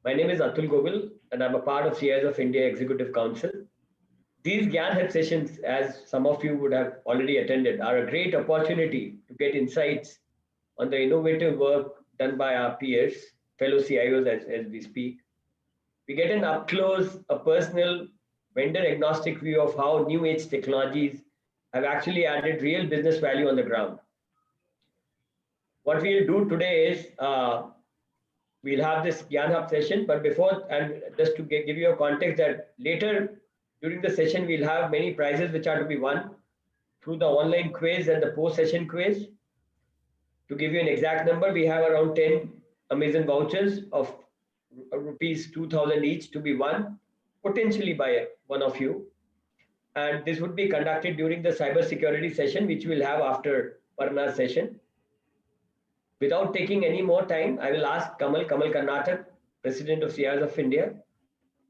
My name is Atul Gobil, and I'm a part of CIS of India Executive Council. These Gyan Hub sessions, as some of you would have already attended, are a great opportunity to get insights on the innovative work done by our peers, fellow CIOs as we speak. We get an up close, a personal, vendor agnostic view of how new age technologies have actually added real business value on the ground. What we'll do today is we'll have this Gyan Hub session, but before, and just to give you a context that later during the session, we'll have many prizes which are to be won through the online quiz and the post-session quiz. To give you an exact number, we have around 10 Amazon vouchers of rupees 2,000 each to be won, potentially by one of you. And this would be conducted during the cybersecurity session, which we'll have after Parna's session. Without taking any more time, I will ask Kamal Karnatak, President of CIS of India,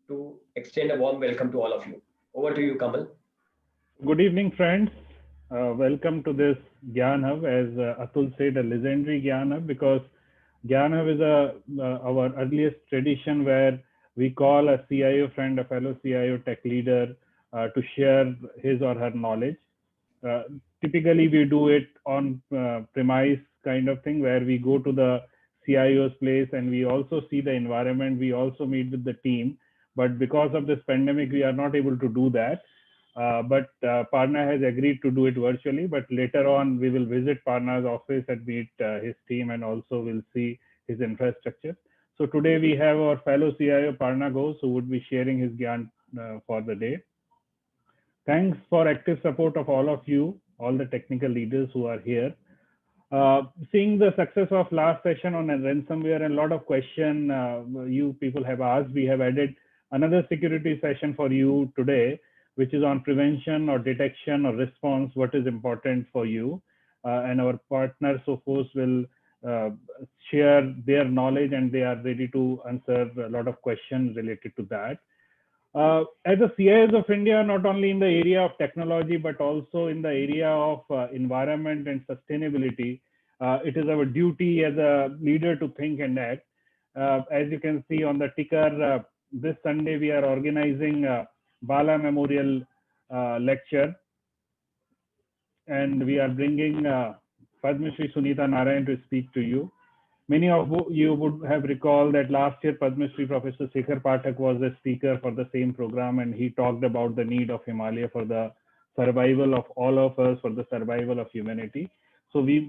to extend a warm welcome to all of you. Over to you, Kamal. Good evening, friends. Welcome to this Gyan Hub. As Atul said, a legendary Gyan Hub, because Gyan Hub is our earliest tradition where we call a CIO friend, a fellow CIO tech leader, to share his or her knowledge. Typically, we do it on premise kind of thing, where we go to the CIO's place and we also see the environment. We also meet with the team. But because of this pandemic, we are not able to do that. But Parna has agreed to do it virtually. But later on, we will visit Parna's office and meet his team, and also we'll see his infrastructure. So today we have our fellow CIO Parna Ghosh, who would be sharing his Gyan for the day. Thanks for active support of all of you, all the technical leaders who are here. Seeing the success of last session on ransomware and a lot of questions you people have asked, we have added another security session for you today, which is on prevention or detection or response, what is important for you. And our partner Sophos will share their knowledge, and they are ready to answer a lot of questions related to that. As a CIS of India, not only in the area of technology, but also in the area of environment and sustainability, it is our duty as a leader to think and act. As you can see on the ticker, this Sunday we are organizing Bala Memorial lecture, and we are bringing Padma Shri Sunita Narayan to speak to you. Many of you would have recalled that last year Padma Shri Professor Shekhar Pathak was a speaker for the same program, and he talked about the need of Himalaya for the survival of all of us, for the survival of humanity. So we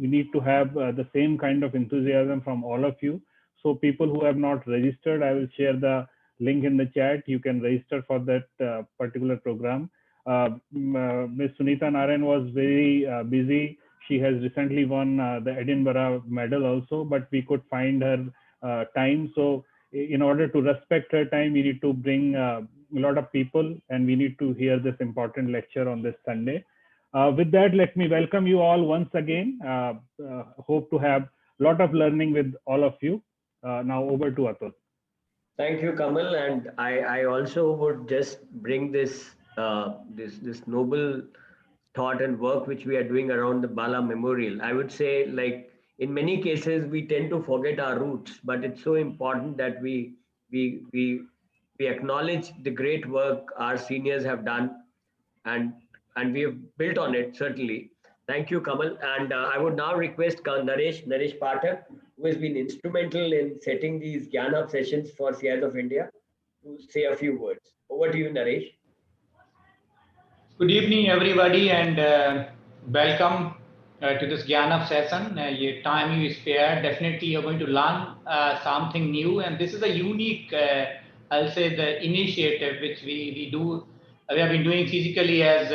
need to have the same kind of enthusiasm from all of you. So people who have not registered, I will share the link in the chat. You can register for that particular program. Ms. Sunita Narayan was very busy. She has recently won the Edinburgh medal also, but we could find her time. So in order to respect her time, we need to bring a lot of people, and we need to hear this important lecture on this Sunday. With that, let me welcome you all once again. Hope to have a lot of learning with all of you. Now over to Atul. Thank you, Kamal. And I also would just bring this this noble thought and work which we are doing around the Bala Memorial. I would say, like in many cases, we tend to forget our roots, but it's so important that we we we acknowledge the great work our seniors have done, and we have built on it certainly. Thank you, Kamal. And I would now request Naresh Pathak, who has been instrumental in setting these Gyan Hub sessions for CIS of India, to say a few words. Over to you, Naresh. Good evening, everybody, and welcome to this Gyan Hub session. Your time you spare, definitely you're going to learn something new, and this is a unique, I'll say, the initiative which we do. We have been doing physically, as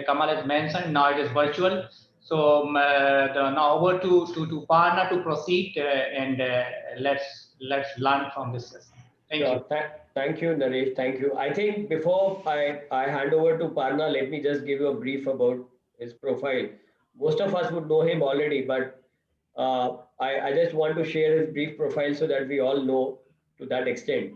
Kamal has mentioned. Now it is virtual. So now over to Parna to proceed, and let's learn from this session. Thank you. Thank you, Naresh. Thank you. I think before I hand over to Parna, let me just give you a brief about his profile. Most of us would know him already, but I just want to share his brief profile so that we all know to that extent.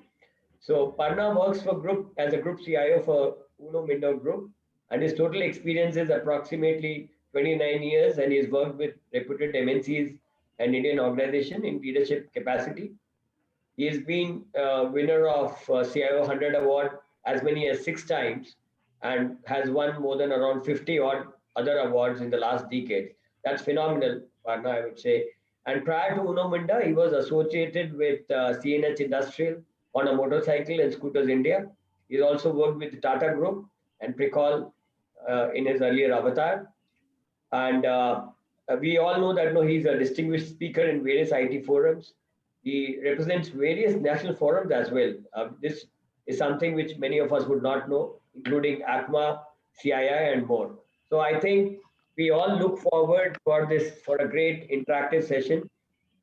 So Parna works for Group as a Group CIO for Uno Minda Group, and his total experience is approximately 29 years, and he's worked with reputed MNCs and Indian organizations in leadership capacity. He has been winner of CIO 100 award as many as 6 times and has won more than around 50 odd other awards in the last decade. That's phenomenal, Parna, I would say. And prior to Uno Minda, he was associated with CNH Industrial on a motorcycle and scooters India. He's also worked with Tata Group and Precol in his earlier avatar. And we all know that no, he's a distinguished speaker in various IT forums. He represents various national forums as well. This is something which many of us would not know, including ACMA, CII, and more. So I think we all look forward for this for a great interactive session.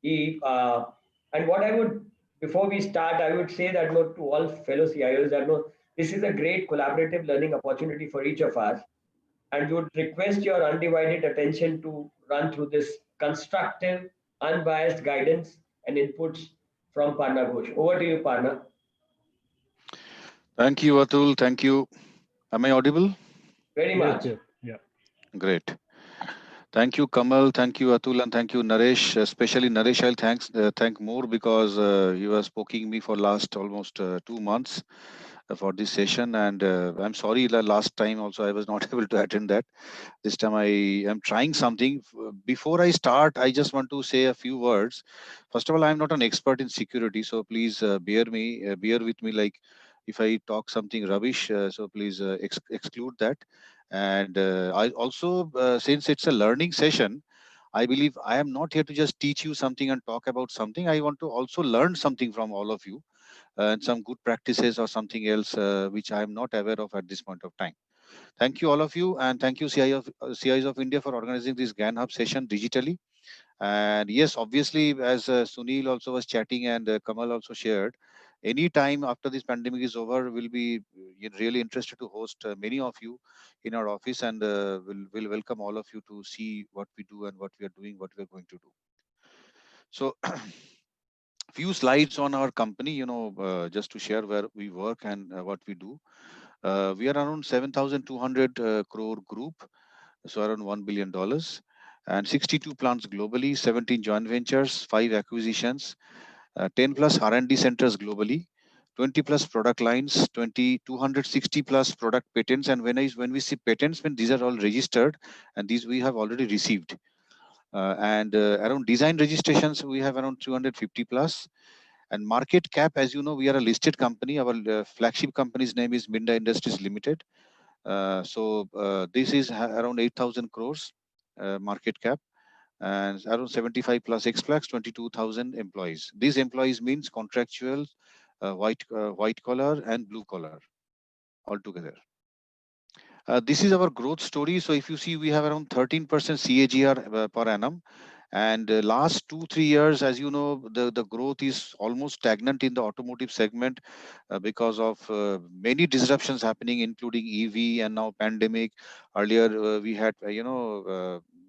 He and what I would before we start, I would say that no, to all fellow CIOs that no, this is a great collaborative learning opportunity for each of us and would request your undivided attention to run through this constructive, unbiased guidance and inputs from Parna Ghosh. Over to you, Parna. Thank you, Atul. Thank you. Am I audible? Very Yes, much. yes, yeah. Great. Thank you, Kamal. Thank you, Atul, and thank you, Naresh. Especially Naresh, I'll thank more because you were speaking me for last almost 2 months for this session, and I'm sorry the last time also I was not able to attend that. This time I am trying something. Before I start, I just want to say a few words. First of all, I'm not an expert in security, so please bear with me. Like if I talk something rubbish, so please exclude that. And I also, since it's a learning session, I believe I am not here to just teach you something and talk about something. I want to also learn something from all of you and some good practices or something else which I am not aware of at this point of time. Thank you, all of you, and thank you, CIs of India, for organizing this GAN Hub session digitally. And yes, obviously, as Sunil also was chatting and Kamal also shared, any time after this pandemic is over, we'll be really interested to host many of you in our office, and we'll welcome all of you to see what we do and what we are doing, what we are going to do. So, few slides on our company, just to share where we work and what we do. We are around 7,200 crore group, so around $1 billion, and 62 plants globally, 17 joint ventures, 5 acquisitions, 10 plus R&D centers globally, 20 plus product lines, 260 plus product patents. And when we see patents, when these are all registered, and these we have already received. And around design registrations, we have around 250 plus. And market cap, as you know, we are a listed company. Our flagship company's name is Minda Industries Limited. This is around 8,000 crores market cap, and around 75 plus X-Flags, 22,000 employees. These employees means contractual, white collar and blue collar altogether. This is our growth story. So if you see, we have around 13% CAGR per annum. And last 2-3 years, as you know, the growth is almost stagnant in the automotive segment because of many disruptions happening, including EV and now pandemic. Earlier, we had,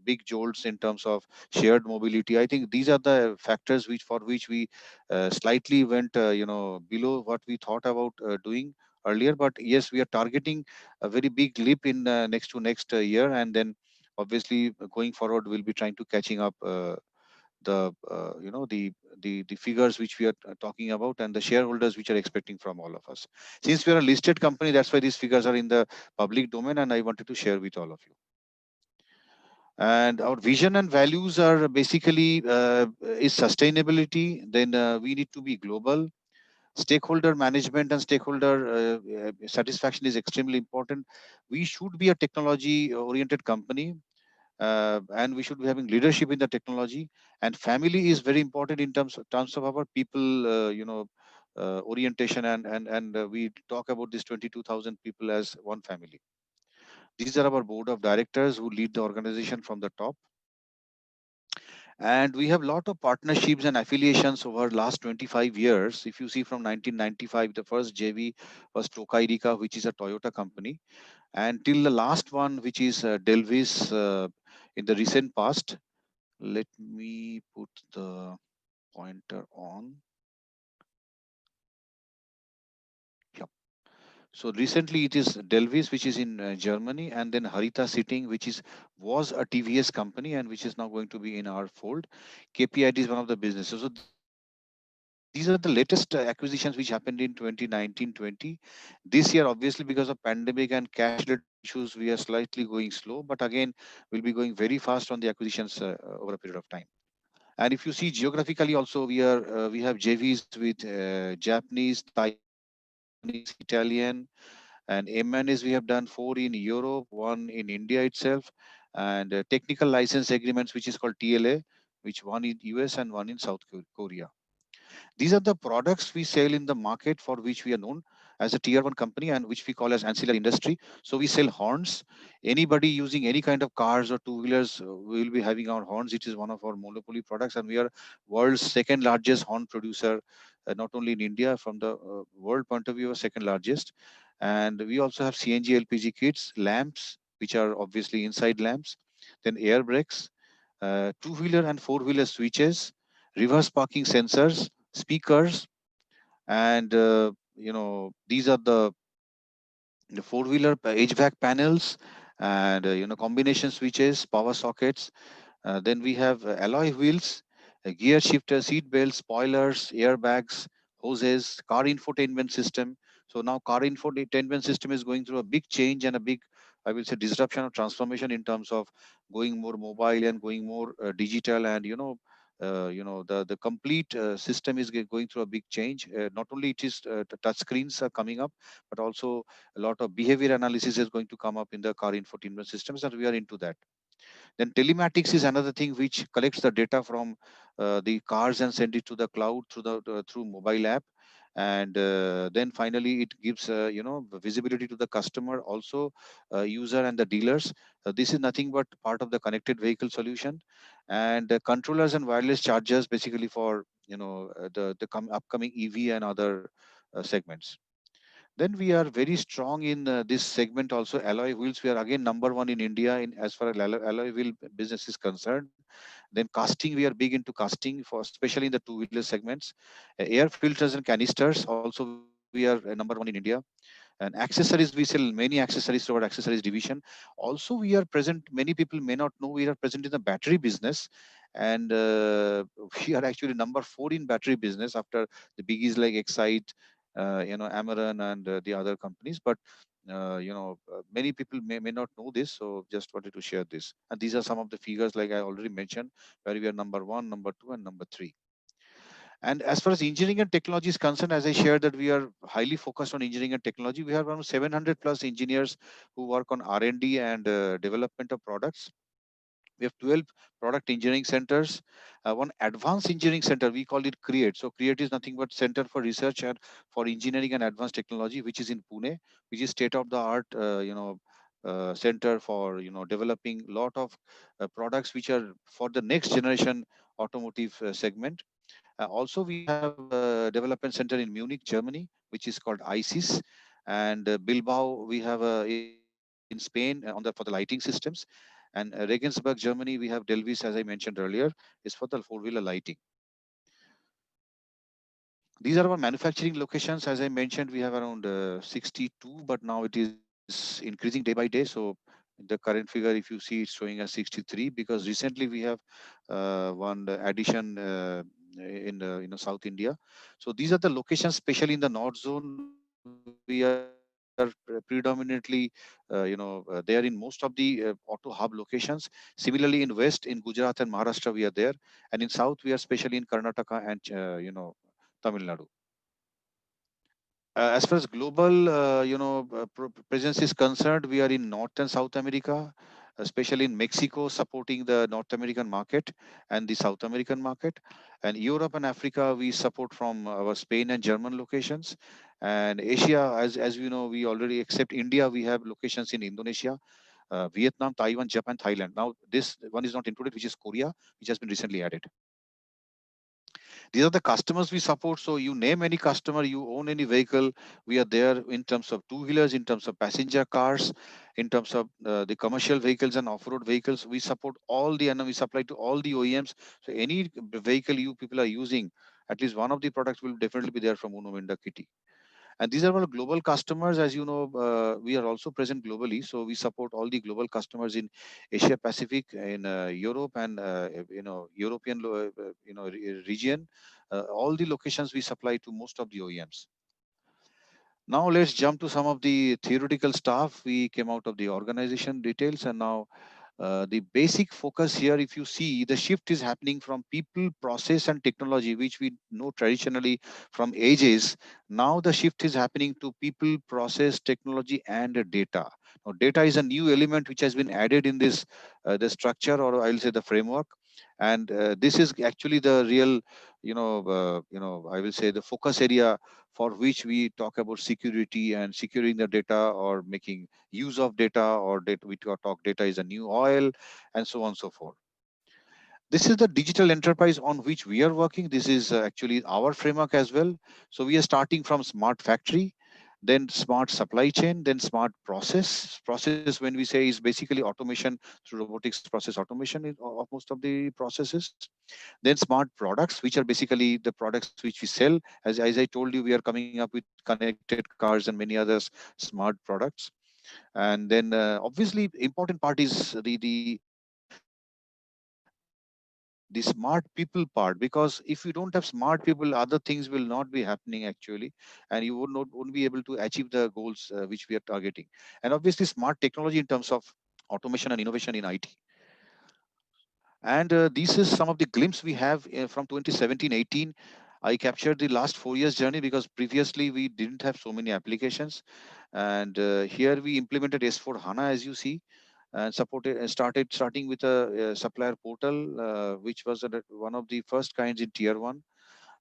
big jolts in terms of shared mobility. I think these are the factors for which we slightly went, below what we thought about doing earlier. But yes, we are targeting a very big leap in next year, and then obviously going forward we'll be trying to catching up the figures which we are talking about and the shareholders which are expecting from all of us. Since we are a listed company, that's why these figures are in the public domain, and I wanted to share with all of you. And our vision and values are basically is sustainability. Then we need to be global. Stakeholder management and stakeholder satisfaction is extremely important. We should be a technology oriented company, and we should be having leadership in the technology, and family is very important in terms of our people orientation, and we talk about this 22,000 people as one family. These are our board of directors who lead the organization from the top. And we have a lot of partnerships and affiliations over last 25 years. If you see, from 1995, the first JV was Tokai Rika, which is a Toyota company, and till the last one, which is Delvis in the recent past. Let me put the pointer on. Yep. So recently it is Delvis, which is in Germany, and then Harita Seating, which was a TVS company and which is now going to be in our fold. KPIT is one of the businesses. So these are the latest acquisitions which happened in 2019-20. This year, obviously, because of pandemic and cash-related issues, we are slightly going slow. But again, we'll be going very fast on the acquisitions over a period of time. And if you see geographically, also we have JVs with Japanese, Taiwanese, Italian, and M&As. We have done 4 in Europe, 1 in India itself, and technical license agreements, which is called TLA, which one in US and one in South Korea. These are the products we sell in the market for which we are known as a tier one company and which we call as ancillary industry. So we sell horns. Anybody using any kind of cars or two-wheelers will be having our horns. It is one of our monopoly products, and we are world's second largest horn producer, not only in India, from the world point of view, second largest. And we also have CNG LPG kits, lamps, which are obviously inside lamps, then air brakes, two-wheeler and four-wheeler switches, reverse parking sensors, speakers, and these are the four-wheeler HVAC panels, and combination switches, power sockets. Then we have alloy wheels, gear shifter, seat belts, spoilers, airbags, hoses, car infotainment system. So now car infotainment system is going through a big change and a big, I will say, disruption or transformation in terms of going more mobile and going more digital, and the complete system is going through a big change. Not only it is the touch screens are coming up, but also a lot of behavior analysis is going to come up in the car infotainment systems, and we are into that. Then telematics is another thing which collects the data from the cars and send it to the cloud through the through mobile app. And then finally it gives visibility to the customer, also user and the dealers. This is nothing but part of the connected vehicle solution. And controllers and wireless chargers, basically for the upcoming EV and other segments. Then we are very strong in this segment also, alloy wheels. We are again number one in India in as far as alloy wheel business is concerned. Then casting, we are big into casting, for especially in the two-wheeler segments. Air filters and canisters, also we are number one in India. And accessories, we sell many accessories to our accessories division. Also we are present, many people may not know, we are present in the battery business. And we are actually number 4 in battery business after the biggies like Excite, Amaran, and the other companies. But many people may not know this, so just wanted to share this. And these are some of the figures, like I already mentioned, where we are number 1, number 2, and number 3. And as far as engineering and technology is concerned, as I shared that we are highly focused on engineering and technology. We have around 700 plus engineers who work on R&D and development of products. We have 12 product engineering centers, one advanced engineering center, we call it CREATE. So CREATE is nothing but Center for Research and for Engineering and Advanced Technology, which is in Pune, which is state of the art, center for, developing lot of products which are for the next generation automotive segment. Also, we have a development center in Munich, Germany, which is called ICIS, and Bilbao we have in Spain on the for the lighting systems, and Regensburg, Germany, we have Delvis, as I mentioned earlier, is for the four-wheeler lighting. These are our manufacturing locations. As I mentioned, we have around 62, but now it is increasing day by day. So the current figure, if you see, it's showing as 63 because recently we have one addition in South India. So these are the locations, especially in the North Zone. We are predominantly there in most of the auto hub locations. Similarly, in West, in Gujarat and Maharashtra, we are there, and in South, we are especially in Karnataka and Tamil Nadu. As far as global, presence is concerned, we are in North and South America, especially in Mexico, supporting the North American market and the South American market. And Europe and Africa, we support from our Spain and German locations. And Asia, as we know, we already, except India, we have locations in Indonesia, Vietnam, Taiwan, Japan, Thailand. Now, this one is not included, which is Korea, which has been recently added. These are the customers we support. So you name any customer, you own any vehicle, we are there in terms of two-wheelers, in terms of passenger cars, in terms of the commercial vehicles and off-road vehicles. We support all the, and we supply to all the OEMs. So any vehicle you people are using, at least one of the products will definitely be there from Uno Minda Kitty. And these are our global customers. As you know, we are also present globally. So we support all the global customers in Asia Pacific, in Europe, and European region, all the locations we supply to most of the OEMs. Now let's jump to some of the theoretical stuff. We came out of the organization details, and now the basic focus here, if you see, the shift is happening from people, process, and technology, which we know traditionally from ages. Now the shift is happening to people, process, technology, and data. Now, data is a new element which has been added in this the structure, or I'll say the framework. And this is actually the real, I will say the focus area for which we talk about security and securing the data or making use of data, or data, we talk data is a new oil, and so on and so forth. This is the digital enterprise on which we are working. This is actually our framework as well. So we are starting from smart factory, then smart supply chain, then smart process. Process, when we say, is basically automation through robotics, process automation of most of the processes. Then smart products, which are basically the products which we sell. As I told you, we are coming up with connected cars and many others smart products. And then obviously important part is the smart people part, because if you don't have smart people, other things will not be happening actually, and you won't be able to achieve the goals which we are targeting. And obviously smart technology in terms of automation and innovation in IT. And this is some of the glimpse we have from 2017-18. I captured the last 4 years journey because previously we didn't have so many applications. And here we implemented S4 HANA, as you see, and supported starting with a supplier portal, which was one of the first kinds in tier one.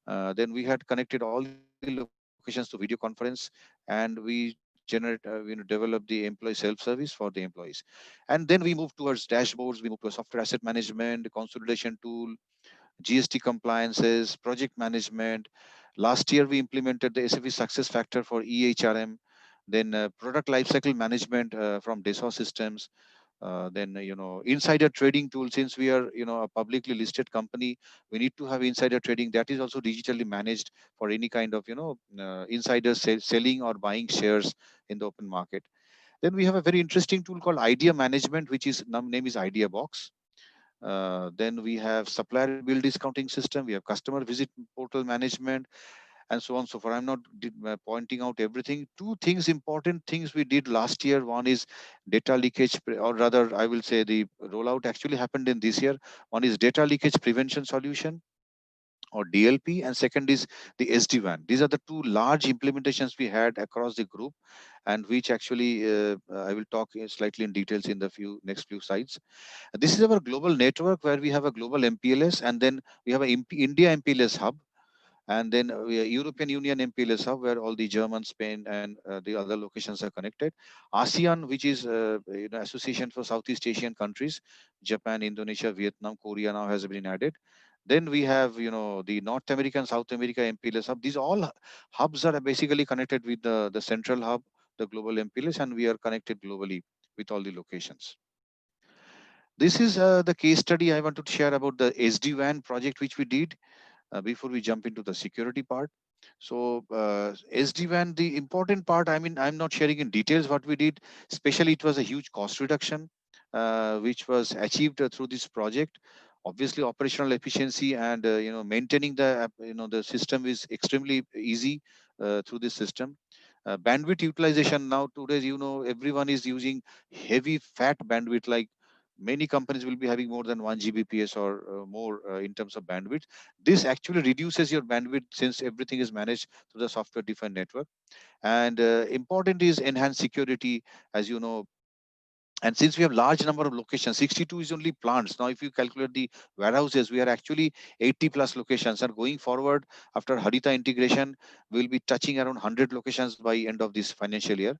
Then we had connected all the locations to video conference, and we developed the employee self-service for the employees. And then we moved towards dashboards. We moved to a software asset management, consolidation tool, GST compliances, project management. Last year, we implemented the SAP Success Factor for EHRM, then product lifecycle management from Dassault Systems. Then insider trading tool. Since we are a publicly listed company, we need to have insider trading that is also digitally managed for any kind of insider selling or buying shares in the open market. Then we have a very interesting tool called Idea Management, which is name is Idea Box. Then we have supplier bill discounting system. We have customer visit portal management, and so on and so forth. I'm not pointing out everything. Two things, important things we did last year. One is data leakage, or rather, I will say the rollout actually happened in this year. One is data leakage prevention solution, or DLP, and second is the SD-WAN. These are the two large implementations we had across the group, and which actually I will talk slightly in details in the next few slides. This is our global network where we have a global MPLS, and then we have an India MPLS hub, and then we are European Union MPLS hub, where all the German, Spain, and the other locations are connected. ASEAN, which is Association for Southeast Asian countries, Japan, Indonesia, Vietnam, Korea now has been added. Then we have the North America and South America MPLS hub. These all hubs are basically connected with the central hub, the global MPLS, and we are connected globally with all the locations. This is the case study I wanted to share about the SD-WAN project which we did. Before we jump into the security part. So SD-WAN, the important part, I mean, I'm not sharing in details what we did, especially it was a huge cost reduction, which was achieved through this project. Obviously, operational efficiency and maintaining the the system is extremely easy through this system. Bandwidth utilization, now today everyone is using heavy fat bandwidth, like many companies will be having more than 1 Gbps or more in terms of bandwidth. This actually reduces your bandwidth since everything is managed through the software defined network. And important is enhanced security, as you know. And since we have large number of locations, 62 is only plants. Now, if you calculate the warehouses, we are actually 80 plus locations. And going forward, after Harita integration, we'll be touching around 100 locations by end of this financial year.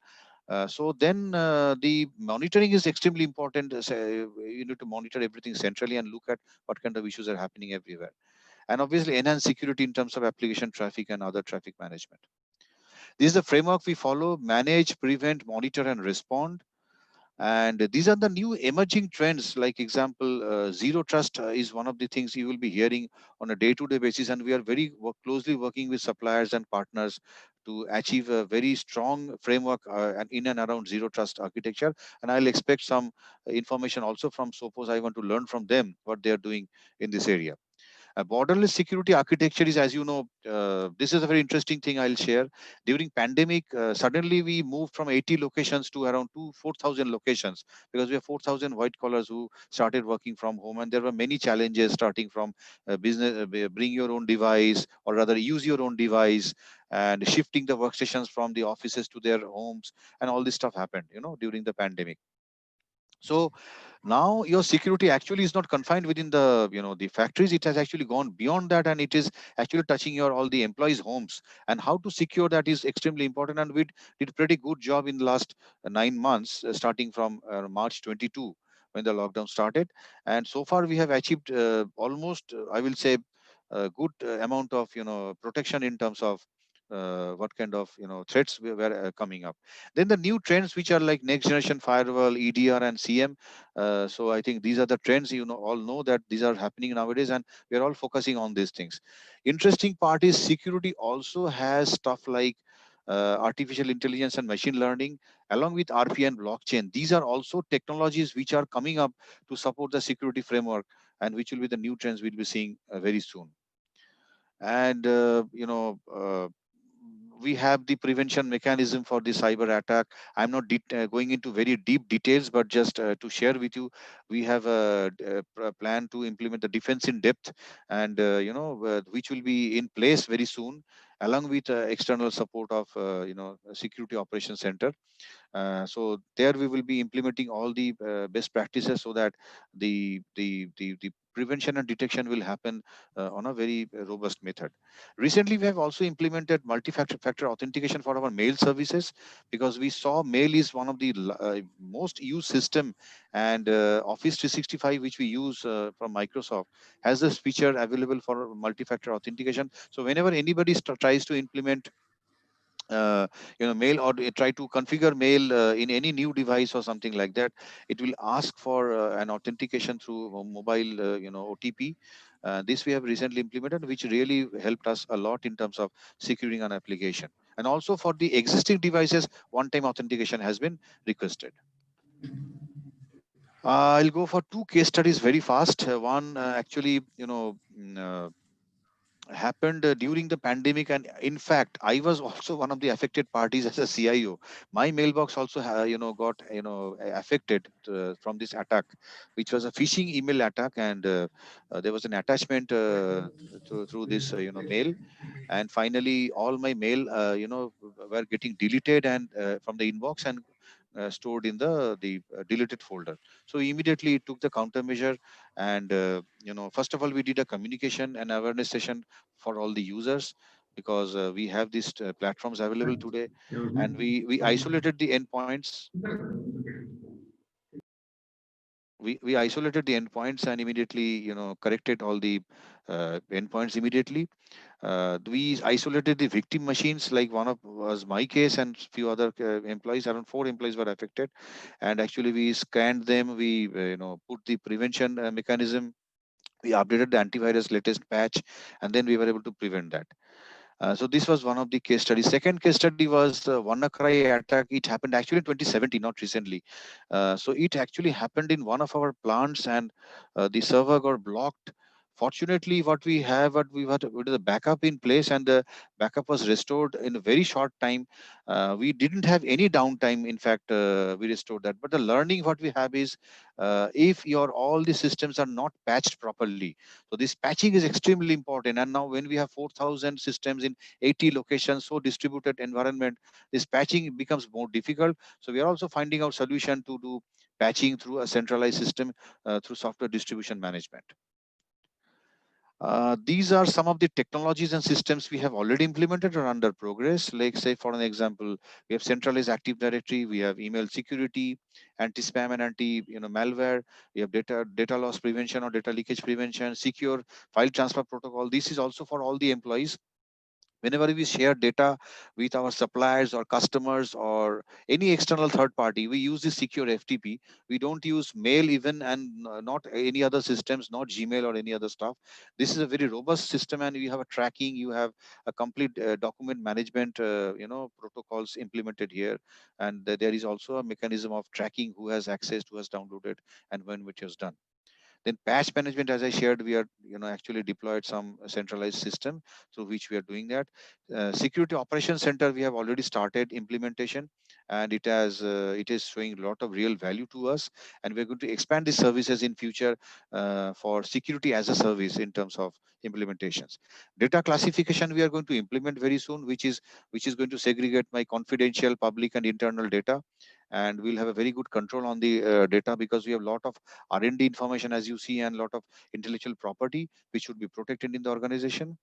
So then the monitoring is extremely important. You need to monitor everything centrally and look at what kind of issues are happening everywhere. And obviously enhance security in terms of application traffic and other traffic management. This is the framework we follow: manage, prevent, monitor, and respond. And these are the new emerging trends. Like example, zero trust is one of the things you will be hearing on a day-to-day basis, and we are very closely working with suppliers and partners to achieve a very strong framework and in and around zero trust architecture. And I'll expect some information also from Sophos. I want to learn from them what they are doing in this area. Borderless security architecture is, as you know, this is a very interesting thing I'll share. During pandemic, suddenly we moved from 80 locations to around 4,000 locations, because we have 4,000 white collars who started working from home, and there were many challenges, starting from business, bring your own device, or rather use your own device, and shifting the workstations from the offices to their homes, and all this stuff happened, during the pandemic. So now your security actually is not confined within the factories. It has actually gone beyond that, and it is actually touching your all the employees homes. And how to secure that is extremely important, and we did a pretty good job in the last 9 months, starting from March 22, when the lockdown started. And so far we have achieved almost, I will say, a good amount of protection in terms of what kind of threats were coming up. Then the new trends, which are like next generation firewall, EDR, and CM. So I think these are the trends, all know that these are happening nowadays, and we are all focusing on these things. Interesting part is security also has stuff like artificial intelligence and machine learning, along with RP and blockchain. These are also technologies which are coming up to support the security framework, and which will be the new trends we'll be seeing very soon. And we have the prevention mechanism for the cyber attack. I'm not going into very deep details, but just to share with you, we have a plan to implement the defense in depth, and which will be in place very soon, along with external support of security operations center. So there we will be implementing all the best practices, so that the prevention and detection will happen on a very robust method. Recently, we have also implemented multi-factor authentication for our mail services, because we saw mail is one of the most used system, and Office 365, which we use from Microsoft, has this feature available for multi-factor authentication. So whenever anybody tries to implement mail, or try to configure mail in any new device or something like that, it will ask for an authentication through mobile OTP. This we have recently implemented, which really helped us a lot in terms of securing an application. And also for the existing devices, one-time authentication has been requested. I'll go for two case studies very fast. One actually happened during the pandemic, and in fact I was also one of the affected parties as a CIO. My mailbox also got affected from this attack, which was a phishing email attack. And there was an attachment through this mail, and finally all my mail were getting deleted, and from the inbox, and stored in the deleted folder. So immediately it took the countermeasure, and first of all we did a communication and awareness session for all the users, because we have these platforms available today, and we isolated the endpoints. We isolated the endpoints, and immediately corrected all the endpoints immediately. We isolated the victim machines, like one of was my case, and few other employees, around 4 employees were affected. And actually we scanned them, we put the prevention mechanism, we updated the antivirus latest patch, and then we were able to prevent that. So this was one of the case studies. Second case study was WannaCry attack. It happened actually in 2017, not recently. So it actually happened in one of our plants, and the server got blocked. Fortunately, we had the backup in place, and the backup was restored in a very short time. We didn't have any downtime. In fact, we restored that. But the learning what we have is, if your all the systems are not patched properly, so this patching is extremely important. And now when we have 4,000 systems in 80 locations, so distributed environment, this patching becomes more difficult. So we are also finding out solution to do patching through a centralized system, through software distribution management. These are some of the technologies and systems we have already implemented or under progress. Like, say, for an example, we have centralized Active Directory, we have email security, anti-spam and anti-malware, we have data loss prevention or data leakage prevention, secure file transfer protocol. This is also for all the employees. Whenever we share data with our suppliers or customers or any external third party, we use this secure FTP. We don't use mail even, and not any other systems, not Gmail or any other stuff. This is a very robust system, and you have a tracking, you have a complete document management protocols implemented here. And there is also a mechanism of tracking who has accessed, who has downloaded, and when it was done. Then patch management, as I shared, we are actually deployed some centralized system through which we are doing that. Security operations center, we have already started implementation, and it is showing a lot of real value to us, and we're going to expand these services in future for security as a service in terms of implementations. Data classification we are going to implement very soon, which is going to segregate my confidential, public, and internal data, and we'll have a very good control on the data, because we have a lot of R&D information, as you see, and a lot of intellectual property which should be protected in the organization.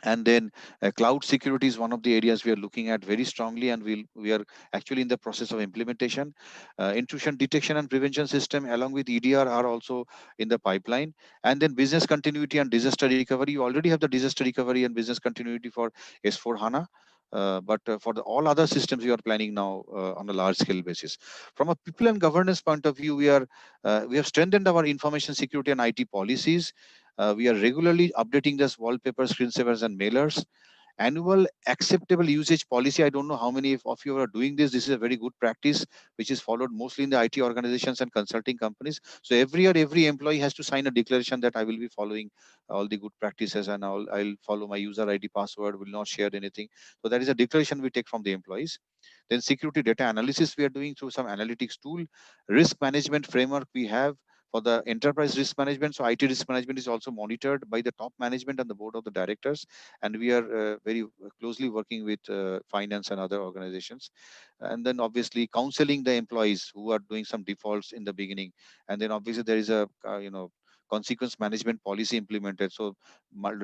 And then cloud security is one of the areas we are looking at very strongly, and we are actually in the process of implementation. Intrusion detection and prevention system along with EDR are also in the pipeline. And then business continuity and disaster recovery. You already have the disaster recovery and business continuity for S4 HANA. But for all other systems, we are planning now on a large scale basis. From a people and governance point of view, we have strengthened our information security and IT policies. We are regularly updating this wallpapers, screensavers, and mailers. Annual acceptable usage policy. I don't know how many of you are doing this. This is a very good practice, which is followed mostly in the IT organizations and consulting companies. So every year, every employee has to sign a declaration that I will be following all the good practices, and I'll follow my user ID, password, will not share anything. So that is a declaration we take from the employees. Then security data analysis we are doing through some analytics tool. Risk management framework we have for the enterprise risk management. So IT risk management is also monitored by the top management and the board of the directors. And we are very closely working with finance and other organizations. And then obviously counseling the employees who are doing some defaults in the beginning. And then obviously there is a, consequence management policy implemented. So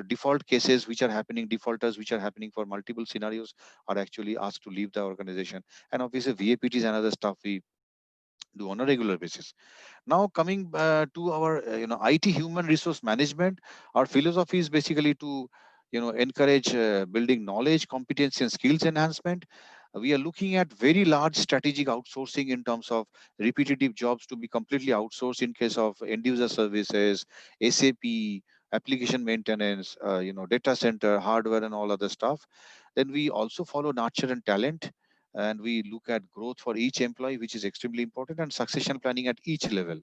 default cases which are happening, defaulters which are happening for multiple scenarios are actually asked to leave the organization. And obviously VAPTs and other stuff we do on a regular basis. Now coming to our IT human resource management, our philosophy is basically to encourage building knowledge, competency, and skills enhancement. We are looking at very large strategic outsourcing in terms of repetitive jobs to be completely outsourced in case of end user services, SAP, application maintenance, data center, hardware, and all other stuff. Then we also follow nurture and talent, and we look at growth for each employee, which is extremely important, and succession planning at each level.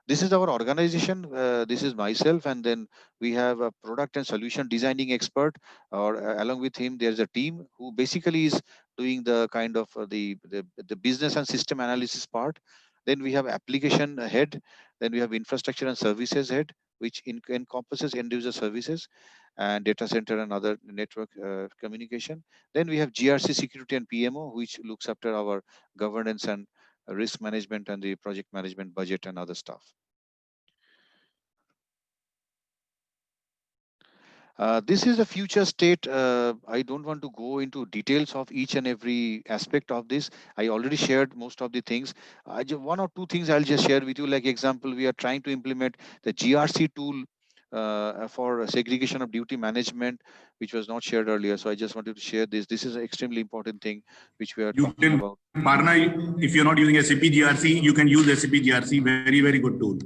This is our organization. This is myself, and then we have a product and solution designing expert, or along with him there's a team who basically is doing the kind of the business and system analysis part. Then we have application head, then we have infrastructure and services head, which encompasses end user services and data center and other network communication. Then we have GRC security and PMO, which looks after our governance and risk management and the project management, budget, and other stuff. This is a future state. I don't want to go into details of each and every aspect of this. I already shared most of the things. One or two things I'll just share with you. Like example, we are trying to implement the GRC tool for segregation of duty management, which was not shared earlier. So I just wanted to share this. This is an extremely important thing which we are talking about. Parna, if you're not using SAP GRC, you can use SAP GRC. Very, very good tool.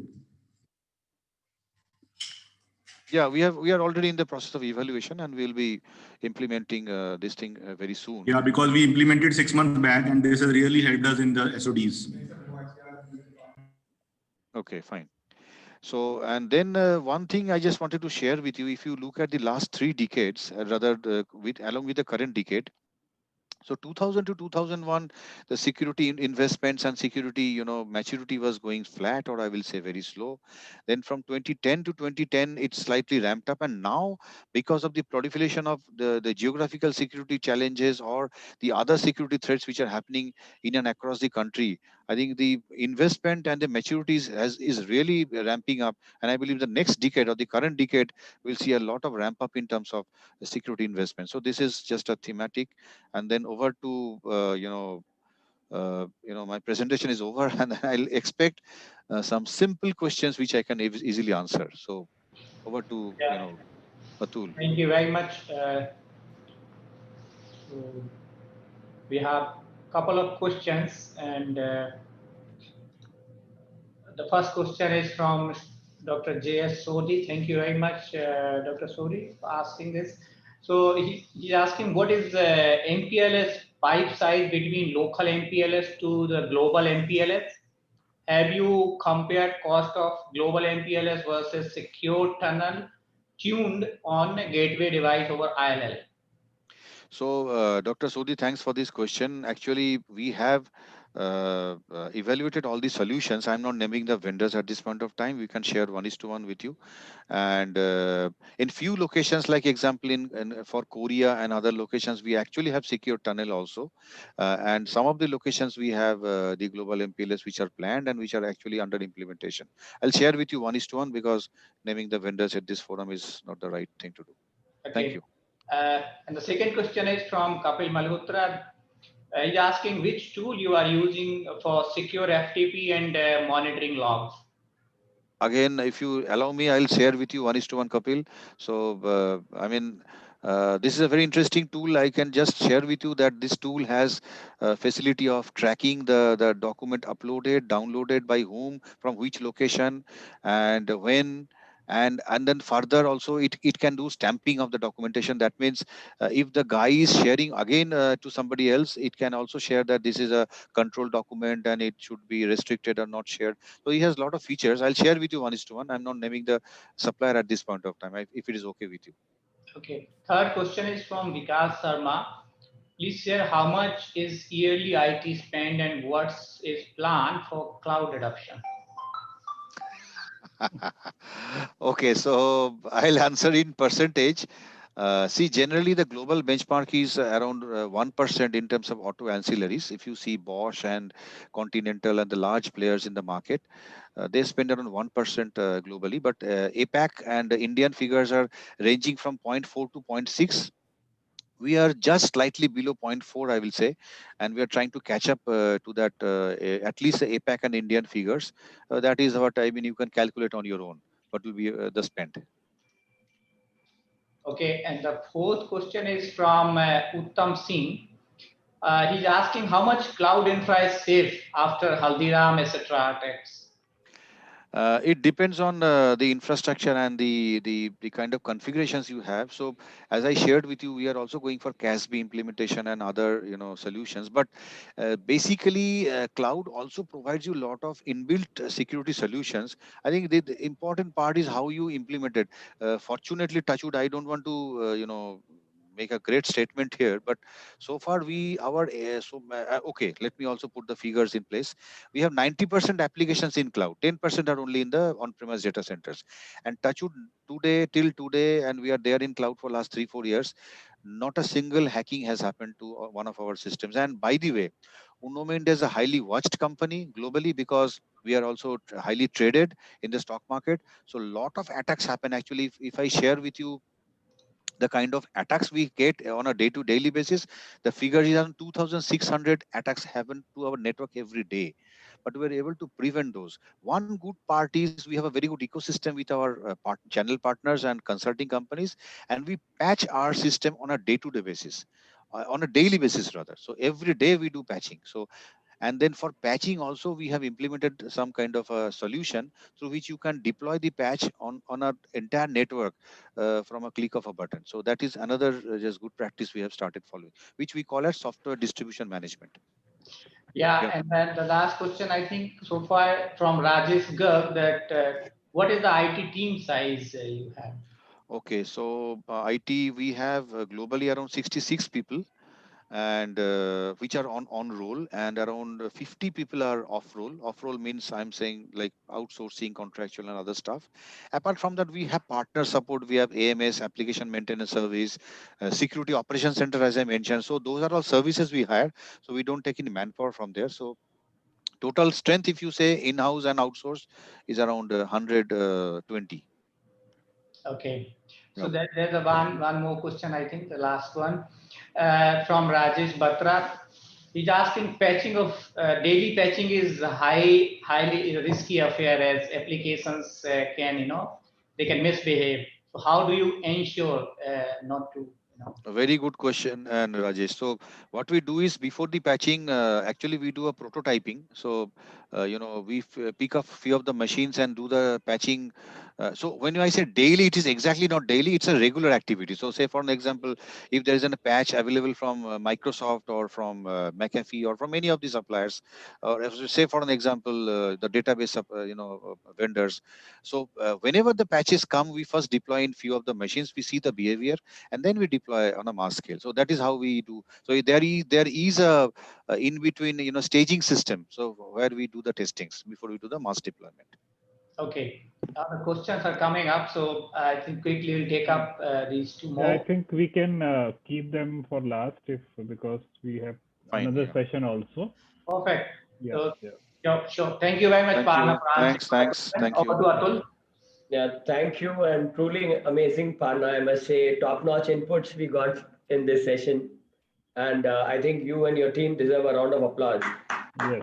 Yeah, we are already in the process of evaluation, and we'll be implementing this thing very soon. Yeah, because we implemented 6 months back, and this has really helped us in the SODs. Okay, fine. So, and then one thing I just wanted to share with you, if you look at the last 3 decades, along with the current decade. So 2000 to 2001, the security investments and security, maturity was going flat, or I will say very slow. Then from 2010 to 2010, it slightly ramped up. And now, because of the proliferation of the geographical security challenges or the other security threats which are happening in and across the country, I think the investment and the maturity is really ramping up. And I believe the next decade or the current decade, we'll see a lot of ramp up in terms of security investment. So this is just a thematic. And then over to my presentation is over, and I'll expect some simple questions which I can easily answer. So over to Atul. Thank you very much. So we have a couple of questions, and the first question is from Dr. J.S. Sodhi. Thank you very much, Dr. Sodhi, for asking this. So he's asking, what is the MPLS pipe size between local MPLS to the global MPLS? have you compared cost of global MPLS versus secure tunnel tuned on a gateway device over ILL? So, Dr. Sodhi, thanks for this question. Actually, we have evaluated all the solutions. I'm not naming the vendors at this point of time. We can share one is to one with you. And in few locations, like example in for Korea and other locations, we actually have secure tunnel also. And some of the locations we have the global MPLS which are planned and which are actually under implementation. I'll share with you one is to one because naming the vendors at this forum is not the right thing to do. Thank Okay. you. And the second question is from Kapil Malhotra. He's asking which tool you are using for secure FTP and monitoring logs. Again, if you allow me, I'll share with you one is to one, Kapil. So, this is a very interesting tool. I can just share with you that this tool has facility of tracking the document uploaded, downloaded by whom, from which location, and when. And then further also it can do stamping of the documentation. That means if the guy is sharing again to somebody else, it can also share that this is a control document and it should be restricted or not shared. So he has a lot of features. I'll share with you one is to one. I'm not naming the supplier at this point of time, if it is okay with you. Okay. Third question is from Vikas Sharma. Please share how much is yearly IT spend and what is planned for cloud adoption. Okay, so I'll answer in percentage. See, generally the global benchmark is around 1% in terms of auto ancillaries. If you see Bosch and Continental and the large players in the market, they spend around 1% globally. But APAC and the Indian figures are ranging from 0.4 to 0.6. We are just slightly below zero point 0.4, I will say, and we are trying to catch up to that, at least the APAC and Indian figures. That is what I mean. You can calculate on your own what will be the spend. Okay, and the fourth question is from Uttam Singh. He's asking how much cloud infra is safe after Haldiram, etc. attacks. It depends on the infrastructure and the kind of configurations you have. So as I shared with you, we are also going for CASB implementation and other solutions. But basically, cloud also provides you a lot of inbuilt security solutions. I think the important part is how you implement it. Fortunately, touchwood, I don't want to make a great statement here, but so far okay, let me also put the figures in place. We have 90% applications in cloud, 10% are only in the on-premise data centers. And touchwood, till today, and we are there in cloud for last 3-4 years, not a single hacking has happened to one of our systems. And by the way, Unomind is a highly watched company globally because we are also highly traded in the stock market. So a lot of attacks happen. Actually, if I share with you the kind of attacks we get on a daily basis, the figure is around 2,600 attacks happen to our network every day. But we're able to prevent those. One good part is we have a very good ecosystem with our channel partners and consulting companies, and we patch our system on a day-to-day basis, on a daily basis rather. So every day we do patching. So and then for patching also we have implemented some kind of a solution through which you can deploy the patch on our entire network from a click of a button. So that is another just good practice we have started following, which we call as software distribution management. Yeah, Yeah. and then the last question I think so far from Rajesh Garg, that what is the IT team size you have? Okay, so IT we have globally around 66 people, and which are on roll, and around 50 people are off roll. Off roll means I'm saying like outsourcing, contractual and other stuff. Apart from that, we have partner support, we have AMS, application maintenance service, security operations center, as I mentioned. So those are all services we hire, so we don't take any manpower from there. So total strength, if you say in-house and outsource, is around 120. Okay, so Yeah. there's a one more question, I think the last one from Rajesh Batra. He's asking patching of daily patching is highly risky affair as applications can they can misbehave. So how do you ensure not to A very good question, and Rajesh. So what we do is before the patching, actually we do a prototyping. So we pick up few of the machines and do the patching So when I say daily, it is exactly not daily, it's a regular activity. So say for an example, if there is a patch available from Microsoft or from McAfee or from any of the suppliers, or say for an example, the database vendors. So whenever the patches come, we first deploy in few of the machines, we see the behavior, and then we deploy on a mass scale. So that is how we do. So there is a in between staging system. So where we do the testings before we do the mass deployment. Okay. The questions are coming up, so I think quickly we'll take up these two more. Yeah, I think we can keep them for last because we have Fine, another yeah. session also. Perfect. Yeah, So, yeah. sure. Thank you very much, Thank Parna, you. for answering my question. Thank you. Over to Atul. Yeah, thank you, and truly amazing, Parna. I must say, top-notch inputs we got in this session, and I think you and your team deserve a round of applause. Yes.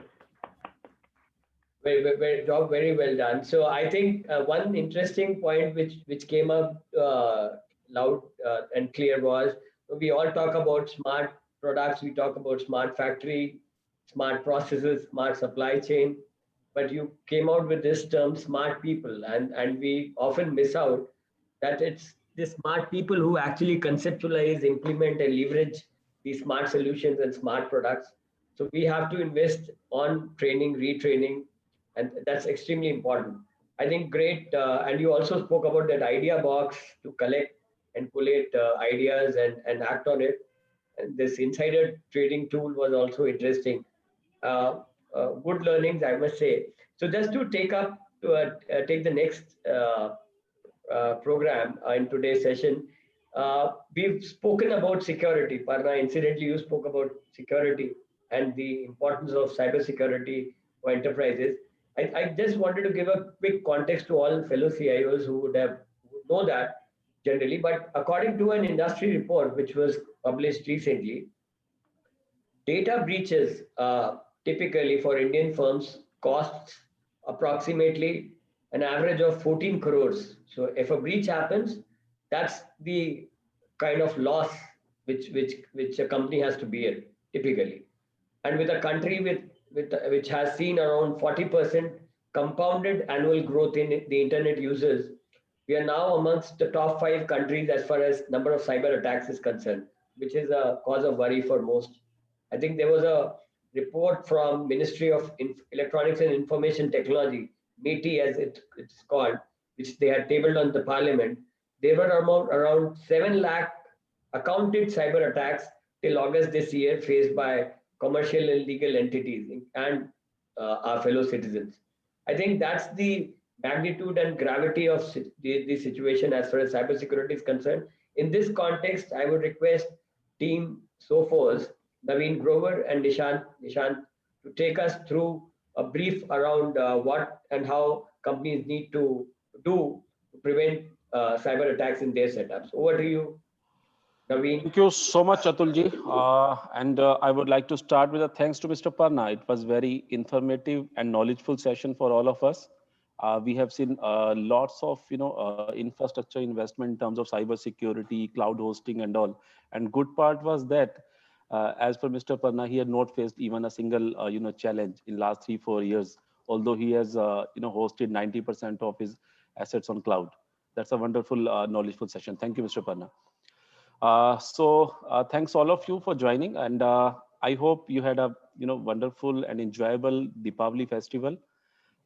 Job very well done. So I think one interesting point which came up loud and clear was we all talk about smart products, we talk about smart factory, smart processes, smart supply chain, but you came out with this term smart people, and we often miss out that it's the smart people who actually conceptualize, implement, and leverage these smart solutions and smart products. So we have to invest on training, retraining, and that's extremely important. I think great, and you also spoke about that idea box to collect and collate ideas and act on it. And this insider trading tool was also interesting. Good learnings, I must say. So just to take the next program in today's session, we've spoken about security. Parna, incidentally, you spoke about security and the importance of cybersecurity for enterprises. I just wanted to give a quick context to all fellow CIOs who would know that generally, but according to an industry report which was published recently, data breaches typically for Indian firms costs approximately an average of 14 crores. So if a breach happens, that's the kind of loss which a company has to bear typically. And with a country which has seen around 40% compounded annual growth in the internet users, we are now amongst the top 5 countries as far as number of cyber attacks is concerned, which is a cause of worry for most. I think there was a report from Ministry of Electronics and Information Technology, MeitY as it's called, which they had tabled on the parliament. There were around 7 lakh accounted cyber attacks till August this year faced by commercial and legal entities and our fellow citizens. I think that's the magnitude and gravity of the situation as far as cybersecurity is concerned. In this context, I would request Team Sophos, Naveen Grover and Nishant to take us through a brief around what and how companies need to do to prevent cyber attacks in their setups. Over to you, Naveen. Thank you so much, Atulji. I would like to start with a thanks to Mr. Parna. It was very informative and knowledgeable session for all of us. We have seen lots of infrastructure investment in terms of cyber security, cloud hosting, and all. And good part was that, as per Mr. Parna, he had not faced even a single challenge in last 3-4 years. Although he has hosted 90% of his assets on cloud. That's a wonderful knowledgeable session. Thank you, Mr. Parna. Thanks all of you for joining, and I hope you had a wonderful and enjoyable Deepavali festival,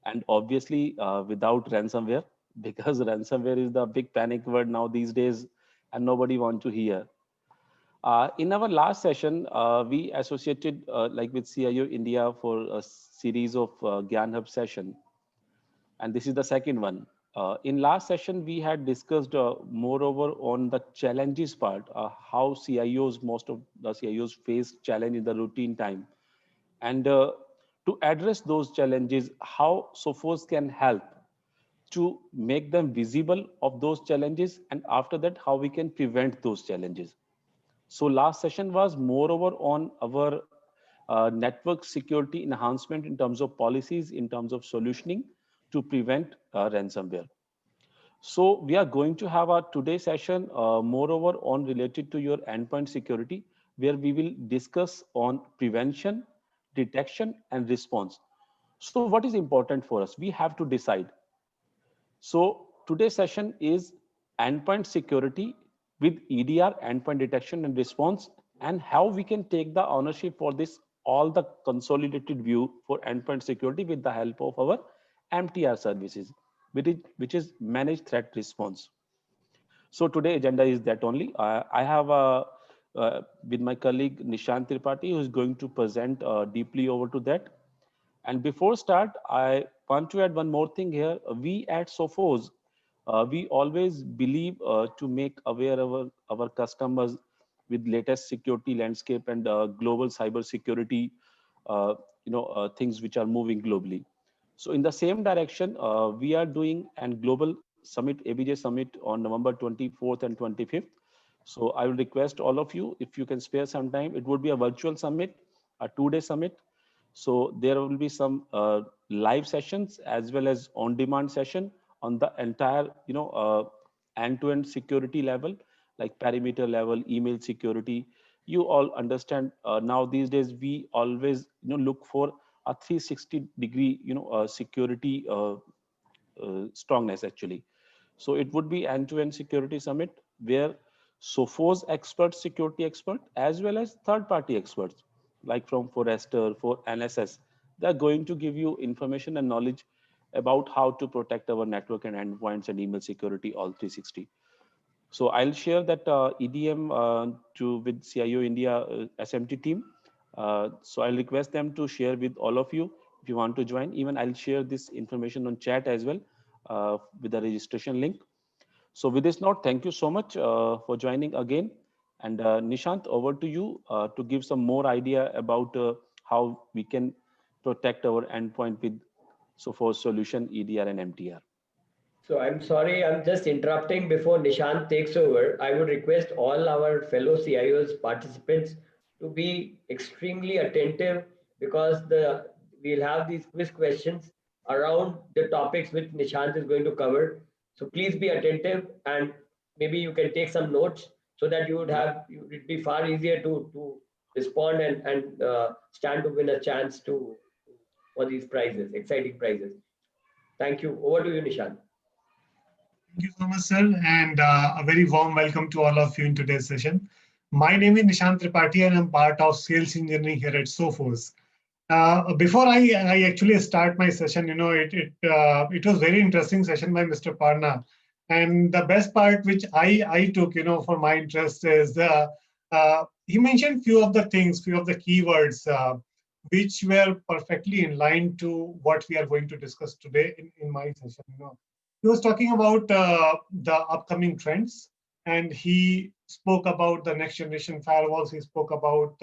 and obviously without ransomware, because ransomware is the big panic word now these days, and nobody wants to hear. In our last session, we associated with CIO India for a series of Gyan Hub session, and this is the second one. In last session, we had discussed moreover on the challenges part, how CIOs, most of the CIOs face challenge in the routine time. And to address those challenges, how Sophos can help to make them visible of those challenges, and after that, how we can prevent those challenges. So last session was moreover on our network security enhancement in terms of policies, in terms of solutioning to prevent ransomware. So we are going to have our today's session moreover on related to your endpoint security, where we will discuss on prevention, detection, and response. So what is important for us? We have to decide. So today's session is endpoint security with EDR, endpoint detection and response, and how we can take the ownership for this, all the consolidated view for endpoint security with the help of our MTR services, which is managed threat response. So today agenda is that only. I have with my colleague Nishant Tripathi, who is going to present deeply over to that. And before start, I want to add one more thing here. We at Sophos, we always believe to make aware our customers with latest security landscape and global cyber security, things which are moving globally. So in the same direction, we are doing an global summit, ABJ Summit on November 24th and 25th. So I will request all of you, if you can spare some time, it would be a virtual summit, a 2-day summit. So there will be some live sessions as well as on-demand session on the entire, end-to-end security level, like perimeter level, email security. You all understand now these days we always look for a 360-degree security strongness actually. So it would be end-to-end security summit where Sophos experts, security expert, as well as third-party experts like from Forrester, for NSS, they're going to give you information and knowledge about how to protect our network and endpoints and email security all 360. So I'll share that EDM with CIO India SMT team. So I'll request them to share with all of you if you want to join. Even I'll share this information on chat as well with the registration link. So with this note, thank you so much for joining again. And Nishant, over to you to give some more idea about how we can protect our endpoint with Sophos solution, EDR and MTR. So I'm sorry, I'm just interrupting before Nishant takes over. I would request all our fellow CIOs participants to be extremely attentive because we'll have these quiz questions around the topics which Nishant is going to cover. So please be attentive and maybe you can take some notes so that it'd be far easier to respond and stand to win a chance for these prizes, exciting prizes. Thank you. Over to you, Nishant. Thank you so much, sir, and a very warm welcome to all of you in today's session. My name is Nishant Tripathi, and I'm part of sales engineering here at Sophos. Before I actually start my session, it was very interesting session by Mr. Parna, and the best part which I took, for my interest is he mentioned few of the keywords which were perfectly in line to what we are going to discuss today in my session. He was talking about the upcoming trends, and he spoke about the next generation firewalls. He spoke about